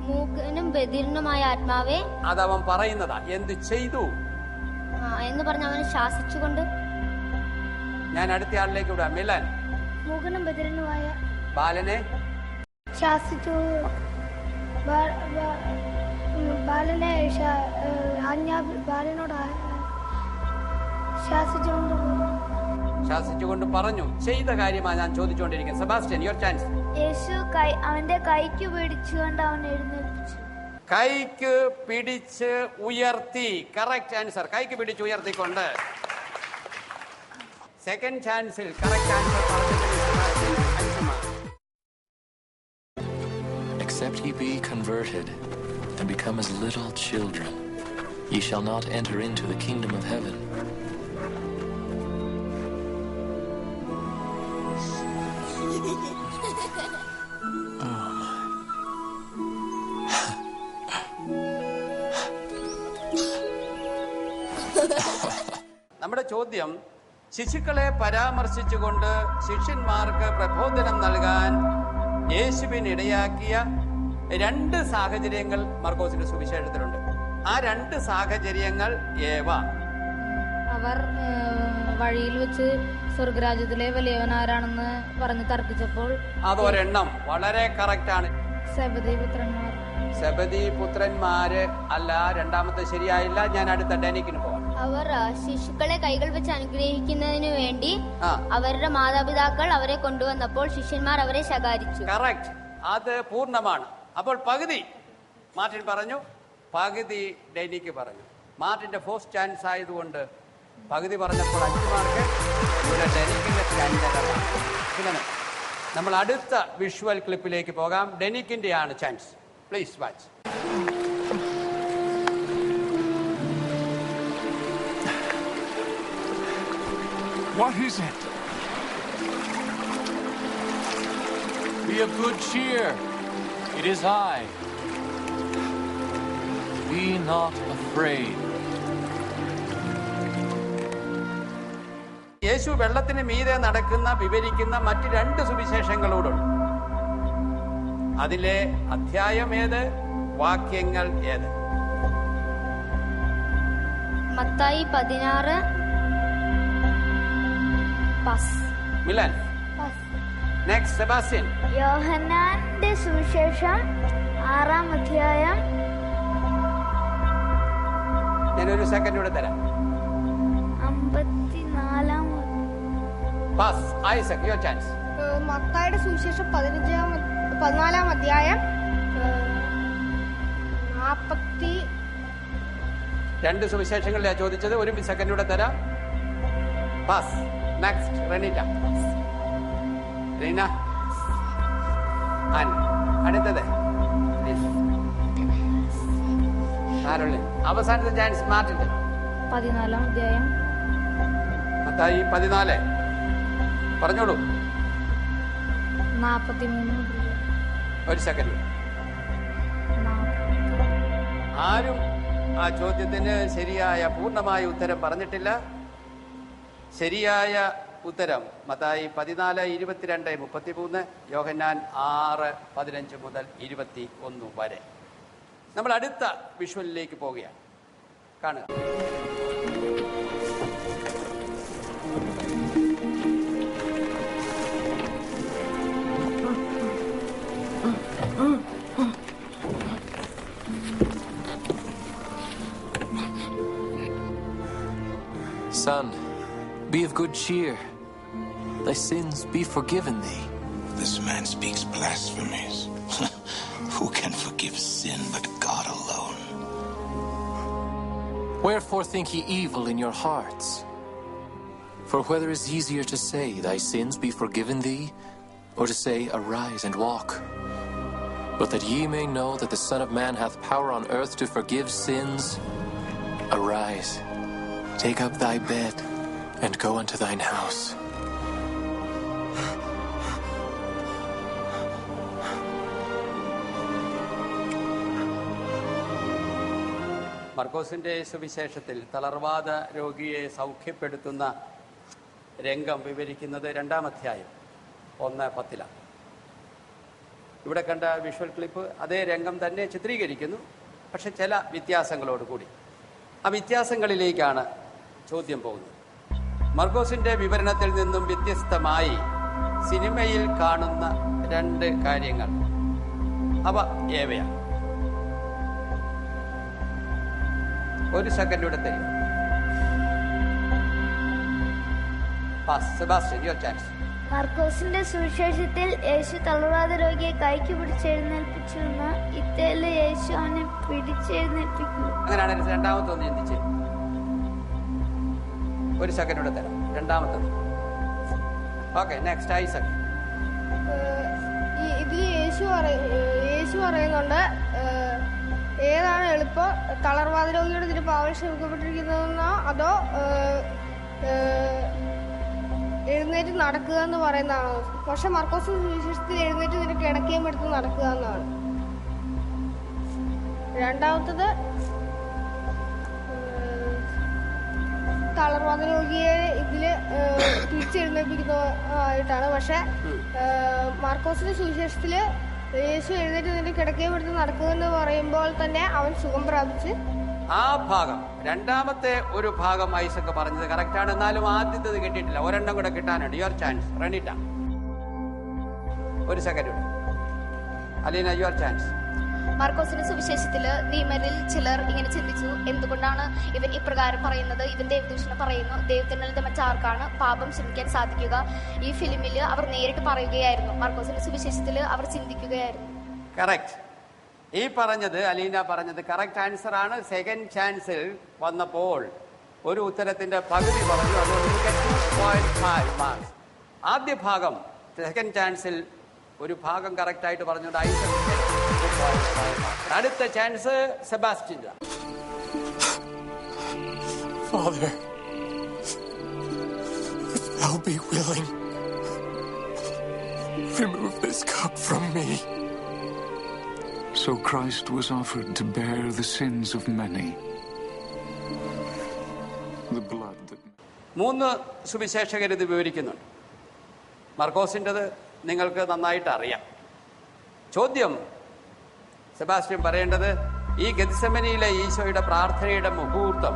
Speaker 14: മൂകനും ബധിരനുമായ ആത്മാവെ,
Speaker 2: അതവൻ പറയുന്നതാ. എന്ത് ചെയ്തു
Speaker 14: എന്ന് പറഞ്ഞ് അവനെ ശാസിച്ചുകൊണ്ട്.
Speaker 2: ഞാൻ അടുത്ത ആളിലേക്ക് വിടാം. മിലൻ.
Speaker 5: മൂകനും ബധിരനുമായ
Speaker 2: ബാലനെ
Speaker 5: ശാസിച്ചു ബാലനെ ബാലനോട്
Speaker 2: ശാസിച്ചുകൊണ്ട് പറഞ്ഞു. ചെയ്ത കാര്യമാണ് ഞാൻ ചോദിച്ചുകൊണ്ടിരിക്കുന്നത്. Sebastian, your chance.
Speaker 4: യേശു അവന്റെ കൈക്ക് പിടിച്ചുകൊണ്ട് അവൻ എഴുന്നേൽപ്പിച്ചു.
Speaker 2: കൈക്ക് പിടിച്ച് ഉയർത്തി. Correct answer. കൈക്ക് പിടിച്ച് ഉയർത്തിക്കൊണ്ട്. സെക്കൻഡ് ചാൻസിൽ correct answer
Speaker 10: Except ye be converted and become as little children, ye shall not enter into the kingdom of heaven.
Speaker 2: നമ്മുടെ ചോദ്യം, ശിശുക്കളെ പരാമർശിച്ചുകൊണ്ട് ശിഷ്യന്മാർക്ക് പ്രബോധനം നൽകാൻ യേശുവിനിടയാക്കിയ 2 സാഹചര്യങ്ങൾ മർക്കോസിന്റെ സുവിശേഷത്തിലുണ്ട്. ആ 2 സാഹചര്യങ്ങൾ ഏവ?
Speaker 6: അവർ വഴിയിൽ വെച്ച് സ്വർഗരാജ്യത്തിലെ വലിയവനാരാണെന്ന് പറഞ്ഞ് തർക്കിച്ചപ്പോൾ
Speaker 2: അതൊരെണ്ണം വളരെ കറക്റ്റ് ആണ്. സെബദി പുത്രന്മാര് അല്ല. രണ്ടാമത്തെ ശരിയായില്ല. ഞാൻ അടുത്ത ഡെനിക്കിന് പോവാം.
Speaker 14: അവർ ശിശുക്കളെ കൈകൾ വെച്ച് അനുഗ്രഹിക്കുന്നതിന് വേണ്ടി അവരുടെ മാതാപിതാക്കൾ അവരെ കൊണ്ടുവന്നപ്പോൾ ശിഷ്യന്മാർ അവരെ ശകാരിച്ചു.
Speaker 2: കറക്റ്റ്. അത് പൂർണ്ണമാണ്. അപ്പോൾ പകുതി മാർട്ടിൻ പറഞ്ഞു, പകുതി ഡെനിക്ക് പറഞ്ഞു. മാർട്ടിന്റെ ഫസ്റ്റ് ചാൻസ് ആയതുകൊണ്ട് പകുതി പറഞ്ഞപ്പോൾ 5 മാർക്ക്, ഇവിടെ ഡെനിക്കിന്റെ 2.5 മാർക്ക്. പിന്നെ നമ്മൾ അടുത്ത വിഷ്വൽ ക്ലിപ്പിലേക്ക് പോകാം. ഡെനിക്കിന്റെ ആണ് chance. Please watch.
Speaker 11: What is it?
Speaker 10: Be of good cheer. It is I. Be not afraid.
Speaker 2: യേശു വെള്ളത്തിന് മീതെ വിവരിക്കുന്ന മറ്റ് 2 സുവിശേഷങ്ങളോടുണ്ട്. അതിലെ അധ്യായം ഏത്? വാക്യങ്ങൾ ഏത്?
Speaker 14: മത്തായി 16.
Speaker 2: മിലൻ. Next Sebastian.
Speaker 4: യോഹന്നാന്റെ സുവിശേഷം 6-ാം അധ്യായം.
Speaker 2: ഞാനൊരു സെക്കൻഡ് കൂടെ തരാം.
Speaker 4: 54-ാം.
Speaker 2: പാസ്. Isaac, your chance.
Speaker 3: മത്തായിയുടെ സുവിശേഷം 14-ാം അധ്യായം
Speaker 2: 2 സുവിശേഷങ്ങളിലാണ് ചോദിച്ചത്. ഒരു സെക്കൻഡ് കൂടെ തരാം. പാസ്. നെക്സ്റ്റ് റെനീറ്റ. റീന. അടുത്തത് ആരുള്ളേ? അവസാനത്തെ ചാൻസ് മാർട്ടിന്റെ.
Speaker 6: 14-ാം അധ്യായം.
Speaker 2: മത്തായി 14. പറഞ്ഞോളൂ.
Speaker 6: 43.
Speaker 2: ഒരു സെക്കൻഡ്. ആരും ആ ചോദ്യത്തിന് ശരിയായ പൂർണ്ണമായ ഉത്തരം പറഞ്ഞിട്ടില്ല. ശരിയായ ഉത്തരം മത്തായി 14, 22, 33, യോഹന്നാൻ 6, 15 മുതൽ 21 വരെ. നമ്മൾ അടുത്ത വിഷ്വലിലേക്ക് പോവുകയാണ്. കാണുക.
Speaker 10: Son, be of good cheer. Thy sins be forgiven thee.
Speaker 15: This man speaks blasphemies. Who can forgive sin but God alone?
Speaker 10: Wherefore think ye evil in your hearts? For whether is easier to say, thy sins be forgiven thee, or to say, arise and walk? But that ye may know that the Son of Man hath power on earth to forgive sins, arise, take up thy bed, and go unto thine house.
Speaker 2: മർക്കോസിന്റെ സുവിശേഷത്തിൽ തളർവാദ രോഗിയെ സൗഖ്യപ്പെടുത്തുന്ന രംഗം വിവരിക്കുന്നത് 2-ാം അധ്യായം 1:10. ഇവിടെ കണ്ട visual clip അതേ രംഗം തന്നെ ചിത്രീകരിക്കുന്നു, പക്ഷെ ചില വ്യത്യാസങ്ങളോടുകൂടി. ആ വ്യത്യാസങ്ങളിലേക്കാണ് ചോദ്യം പോകുന്നത്. മർക്കോസിന്റെ വിവരണത്തിൽ നിന്നും വ്യത്യസ്തമായി സിനിമയിൽ കാണുന്ന 2 കാര്യങ്ങൾ അവ ഏവയാണ്? ഒരു സെക്കൻഡ് കൂടെ തരും. Sebastian, your chance.
Speaker 4: മർക്കോസിന്റെ സുവിശേഷത്തിൽ യേശു തളർവാദ രോഗിയെ കൈക്ക് പിടിച്ചെഴുന്നേൽപ്പിച്ചെന്ന് ഇത്തേല് യേശു അവനെ പിടിച്ചെഴുന്നേൽപ്പിക്കുന്നു.
Speaker 2: അങ്ങനെയാണ് രണ്ടാമത്തെ ഒന്ന് ചിന്തിച്ച്. ഒരു സെക്കൻഡ് കൂടെ തരാം. രണ്ടാമത്തത്. Okay, next Isaac.
Speaker 16: ഇതിൽ യേശു പറയുന്നുണ്ട് ഏതാണ് എളുപ്പം, തളർവാദ രോഗിയുടെ ഇതിന് പാവം ക്ഷമിക്കപ്പെട്ടിരിക്കുന്നതെന്നോ അതോ എഴുന്നേറ്റ് നടക്കുക എന്ന് പറയുന്നതാണോ? പക്ഷെ മർക്കോസ് സുവിശേഷത്തിൽ എഴുന്നേറ്റ് ഇതിന് കിടക്കുകയും എടുത്ത് നടക്കുക എന്നാണ്. രണ്ടാമത്തത് തളർവാദ രോഗിയെ ഇതില് തിരിച്ചെഴുന്നേൽപ്പിക്കുന്നതായിട്ടാണ്. പക്ഷെ മാർക്കോസിന്റെ സുവിശേഷത്തില് യേശു എഴുന്നേറ്റ് ഇതിന്റെ കിടക്കുകയും എടുത്ത് നടക്കുക എന്ന് പറയുമ്പോൾ തന്നെ അവൻ സുഖം പ്രാപിച്ച്.
Speaker 2: ആ ഭാഗം, രണ്ടാമത്തെ ഒരു ഭാഗം ഐസക് പറഞ്ഞത് കറക്റ്റാണ്. എന്നാലും ആദ്യത്തേത് കിട്ടിയിട്ടില്ല. ഒരെണ്ണം കൂടെ കിട്ടാനുണ്ട്. Your chance. റണിറ്റ, ഒരു സെക്കൻഡ് കൂടെ. Aleena, your chance.
Speaker 17: മാർക്കോസിന്റെ സുവിശേഷത്തില് നിയമരിൽ ചിലർ ഇങ്ങനെ ചിന്തിച്ചു, എന്തുകൊണ്ടാണ് ഇവൻ ഇപ്രകാരം പറയുന്നത്? ഇവൻ ദൈവദൂഷണം പറയുന്നു. ദൈവത്തിനല്ലാതെ മറ്റാർക്കാണ് പാപം ക്ഷമിക്കാൻ സാധിക്കുക? ഈ ഫിലിമില് അവർ നേരിട്ട് പറയുകയായിരുന്നു. മാർക്കോസിന്റെ സുവിശേഷത്തില് അവർ ചിന്തിക്കുകയായിരുന്നു.
Speaker 2: കറക്റ്റ്. ഈ പറഞ്ഞത്, അലീന പറഞ്ഞത് കറക്റ്റ് ആൻസർ ആണ്. സെക്കൻഡ് ചാൻസിൽ വന്നപ്പോൾ ഒരു ഉത്തരത്തിന്റെ പകുതി പറഞ്ഞു. അതുകൊണ്ട് 2.5 മാർക്സ്. ആദ്യ ഭാഗം സെക്കൻഡ് ചാൻസിൽ ഒരു ഭാഗം കറക്റ്റ് ആയിട്ട് പറഞ്ഞുകൊണ്ട് ഐസക് 2.5 മാർക്സ്. അടുത്ത chance Sebastian.
Speaker 10: Father, if thou be willing, remove this cup from me.
Speaker 12: So Christ was offered to bear the sins of many. The blood that...
Speaker 2: 3 സുവിശേഷകർ ഇത് വിവരിക്കുന്നുണ്ട്. മർക്കോസിൻ്റെത് നിങ്ങൾക്ക് നന്നായിട്ട് അറിയാം. ചോദ്യം സെബാസ്റ്റ്യൻ പറയേണ്ടത്, ഈ ഗെത്സമനിയിലെ ഈശോയുടെ പ്രാർത്ഥനയുടെ മുഹൂർത്തം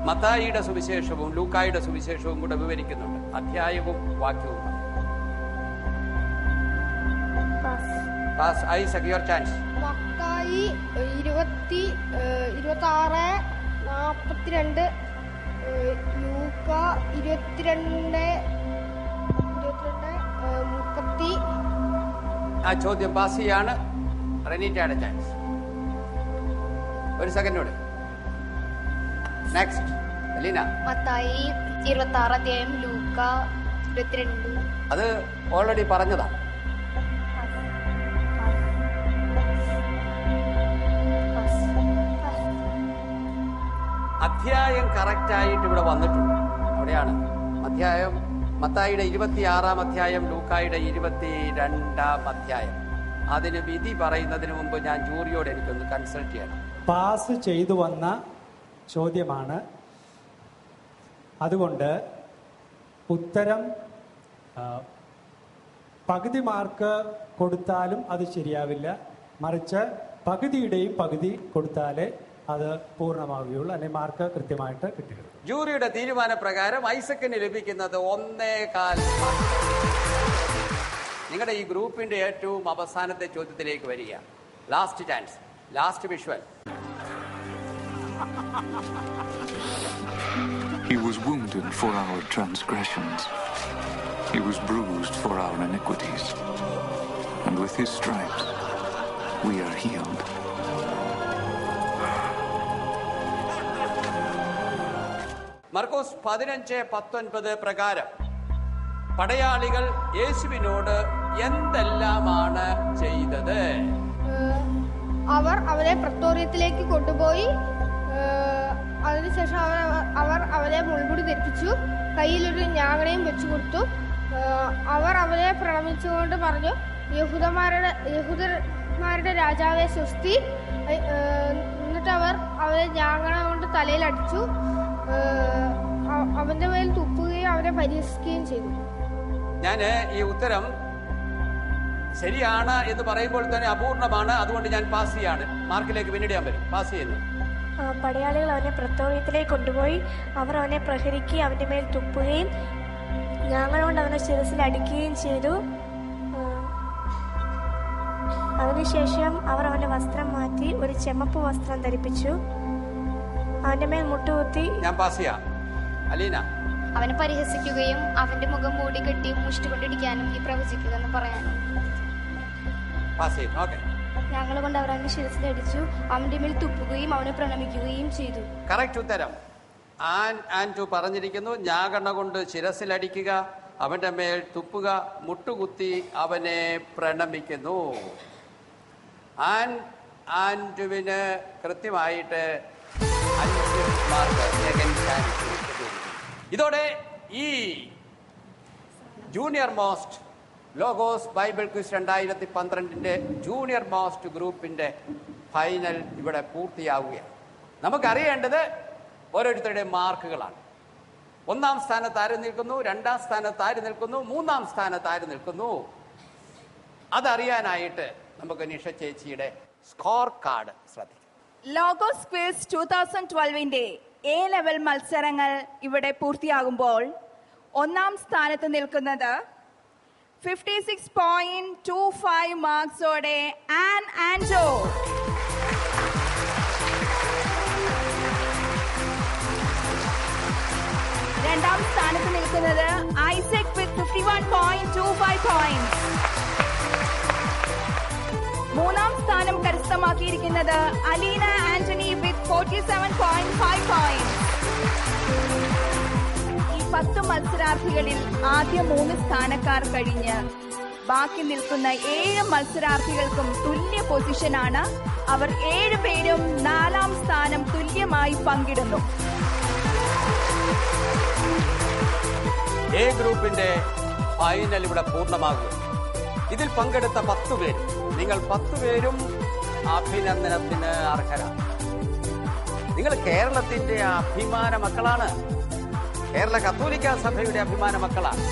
Speaker 2: മത്തായിയുടെ സുവിശേഷവും ലൂക്കായുടെ സുവിശേഷവും കൂടെ വിവരിക്കുന്നുണ്ട്. അധ്യായവും വാക്യവും. Isaac, your chance.
Speaker 16: മത്തായി 26:42, ലൂക്ക 22:30.
Speaker 2: ആ ചോദ്യം പാസ് ചെയ്യാണ്. റെനീറ്റയുടെ ചാൻസ്. ഒരു സെക്കൻഡോട്. നെക്സ്റ്റ് അലീന.
Speaker 17: മത്തായി 26 ലൂക്ക 22.
Speaker 2: അത് ഓൾറെഡി പറഞ്ഞതാണ്. അധ്യായം കറക്റ്റ് ആയിട്ട് ഇവിടെ വന്നിട്ടുണ്ട്. അവിടെയാണ് അധ്യായം. മത്തായിയുടെ 26 അധ്യായം, ലൂക്കായുടെ 22 അധ്യായം. അതിന് വിധി പറയുന്നതിന് മുമ്പ് ഞാൻ ജൂറിയോട് എനിക്കൊന്ന് കൺസൾട്ട് ചെയ്യണം.
Speaker 8: പാസ് ചെയ്തു വന്ന ചോദ്യമാണ്. അതുകൊണ്ട് ഉത്തരം പകുതി മാർക്ക് കൊടുത്താലും അത് ശരിയാവില്ല. മറിച്ച് പകുതിയുടെയും പകുതി കൊടുത്താലേ അത് പൂർണ്ണമാവുകയുള്ളൂ. അല്ലെങ്കിൽ മാർക്ക് കൃത്യമായിട്ട് കിട്ടുകയുള്ളൂ.
Speaker 2: ജൂറിയുടെ തീരുമാനപ്രകാരം ഐസക്കിന് ലഭിക്കുന്നത് 1.25. നിങ്ങളുടെ ഈ ഗ്രൂപ്പിന്റെ ഏറ്റവും അവസാനത്തെ ചോദ്യത്തിലേക്ക് വരിക. Last chance, last visual.
Speaker 12: He was wounded for our transgressions. He was bruised for our iniquities. And with his stripes we are healed.
Speaker 2: മർക്കോസ് 15:19 പ്രകാരം പടയാളികൾ യേശുവിനോട് എന്തെല്ലാമാണ് ചെയ്തത്?
Speaker 16: അവർ അവരെ പ്രത്തോറിയത്തിലേക്ക് കൊണ്ടുപോയി. അതിനുശേഷം അവർ അവരെ മുൾമുടി ധരിപ്പിച്ചു, കയ്യിലൊരു ഞാങ്ങണയും വെച്ചു കൊടുത്തു. അവർ അവരെ പ്രണമിച്ചുകൊണ്ട് പറഞ്ഞു, യഹൂദന്മാരുടെ രാജാവെ സ്വസ്തി. എന്നിട്ട് അവർ അവരെ ഞാങ്ങണ കൊണ്ട് തലയിൽ അടിച്ചു, അവന്റെ മേൽ തുപ്പുകയും അവരെ പരിഹസിക്കുകയും ചെയ്തു.
Speaker 2: ഞാൻ ഈ ഉത്തരം ശരിയാണ് എന്ന് പറയുമ്പോൾ തന്നെ അപൂർണമാണ്. അതുകൊണ്ട് ഞാൻ പാസ് ചെയ്യാണ്. മാർക്കിലേക്ക് പിന്നീട് ഞാൻ വരും. പാസ് ചെയ്യുന്നു.
Speaker 7: പടയാളികൾ അവനെ പ്രത്തോറിയത്തിലേക്ക് കൊണ്ടുപോയി. അവർ അവനെ പ്രഹരിക്കുകയും അവന്റെ മേൽ തുപ്പുകയും ഞങ്ങളുകൊണ്ട് അവനെ ശിരസിൽ അടിക്കുകയും ചെയ്തു. അതിനുശേഷം അവർ അവന്റെ വസ്ത്രം മാറ്റി ഒരു ചെമ്മപ്പ് വസ്ത്രം ധരിപ്പിച്ചു. അവന്റെ മേൽ മുട്ടുകുത്തി.
Speaker 2: ഞാൻ പാസ് ചെയ്യാം. അലീന.
Speaker 17: അവനെ പരിഹസിക്കുകയും അവന്റെ മുഖം മൂടി കെട്ടി മുഷ്ടി കൊണ്ടിരിക്കാനും ഈ പ്രവചിക്കുക എന്ന് പറയാനും.
Speaker 3: ഞങ്ങൾ കൊണ്ട് അവർ അവന്റെ ശിരസിലടിച്ചു, അവന്റെ മേൽ തുപ്പുകയും അവനെ പ്രണമിക്കുകയും ചെയ്തു.
Speaker 2: കറക്റ്റ് ഉത്തരം. ആൻറ്റു പറഞ്ഞിരിക്കുന്നു, ഞാകണ്ണ കൊണ്ട് ശിരസിലടിക്കുക, അവന്റെ മേൽ തുപ്പുക, മുട്ടുകുത്തി അവനെ പ്രണമിക്കുന്നു. ആൻറ്റുവിന് കൃത്യമായിട്ട് 5 മാർക്ക്. ഇതോടെ ഈ junior most logos Bible quiz 2012 junior most ഗ്രൂപ്പിന്റെ ഫൈനൽ ഇവിടെ പൂർത്തിയാവുകയാണ്. നമുക്കറിയേണ്ടത് ഓരോരുത്തരുടെ മാർക്കുകളാണ്. 1-ാം സ്ഥാനത്ത് ആര് നിൽക്കുന്നു, 2-ാം സ്ഥാനത്ത് ആര് നിൽക്കുന്നു, 3-ാം സ്ഥാനത്ത് ആര് നിൽക്കുന്നു, അതറിയാനായിട്ട് നമുക്ക് നിഷ ചേച്ചിയുടെ സ്കോർ കാർഡ് ശ്രദ്ധിക്കാം.
Speaker 1: ലോഗോസ് ക്വിസ് 2012 എ ലെവൽ മത്സരങ്ങൾ ഇവിടെ പൂർത്തിയാകുമ്പോൾ 1-ാം സ്ഥാനത്ത് നിൽക്കുന്നത് 56.25 മാർക്സോടെ ആൻറ്റോ. 2-ാം സ്ഥാനത്ത് നിൽക്കുന്നത് ഐസക് വിത്ത് 51.25 പോയിന്റ്സ്. 3-ാം സ്ഥാനം കരസ്ഥമാക്കിയിരിക്കുന്നത് അലീന ആന്റണി വിത്ത് 47.5 പോയിന്റ്സ്. ഈ 10 മത്സരാർത്ഥികളിൽ ആദ്യ 3 സ്ഥാനക്കാർ കഴിഞ്ഞ് ബാക്കി നിൽക്കുന്ന 7 മത്സരാർത്ഥികൾക്കും തുല്യ പൊസിഷനാണ്. അവർ 7 പേരും 4-ാം സ്ഥാനം തുല്യമായി പങ്കിടുന്നു.
Speaker 2: എ ഗ്രൂപ്പിന്റെ ഫൈനൽ ഇവിടെ പൂർണ്ണമാകും. ഇതിൽ പങ്കെടുത്ത 10 പേര്, നിങ്ങൾ 10 പേരും അഭിനന്ദനത്തിന് അർഹരാണ്. നിങ്ങൾ കേരളത്തിന്റെ അഭിമാന മക്കളാണ്. കേരള കത്തോലിക്ക സഭയുടെ അഭിമാന മക്കളാണ്.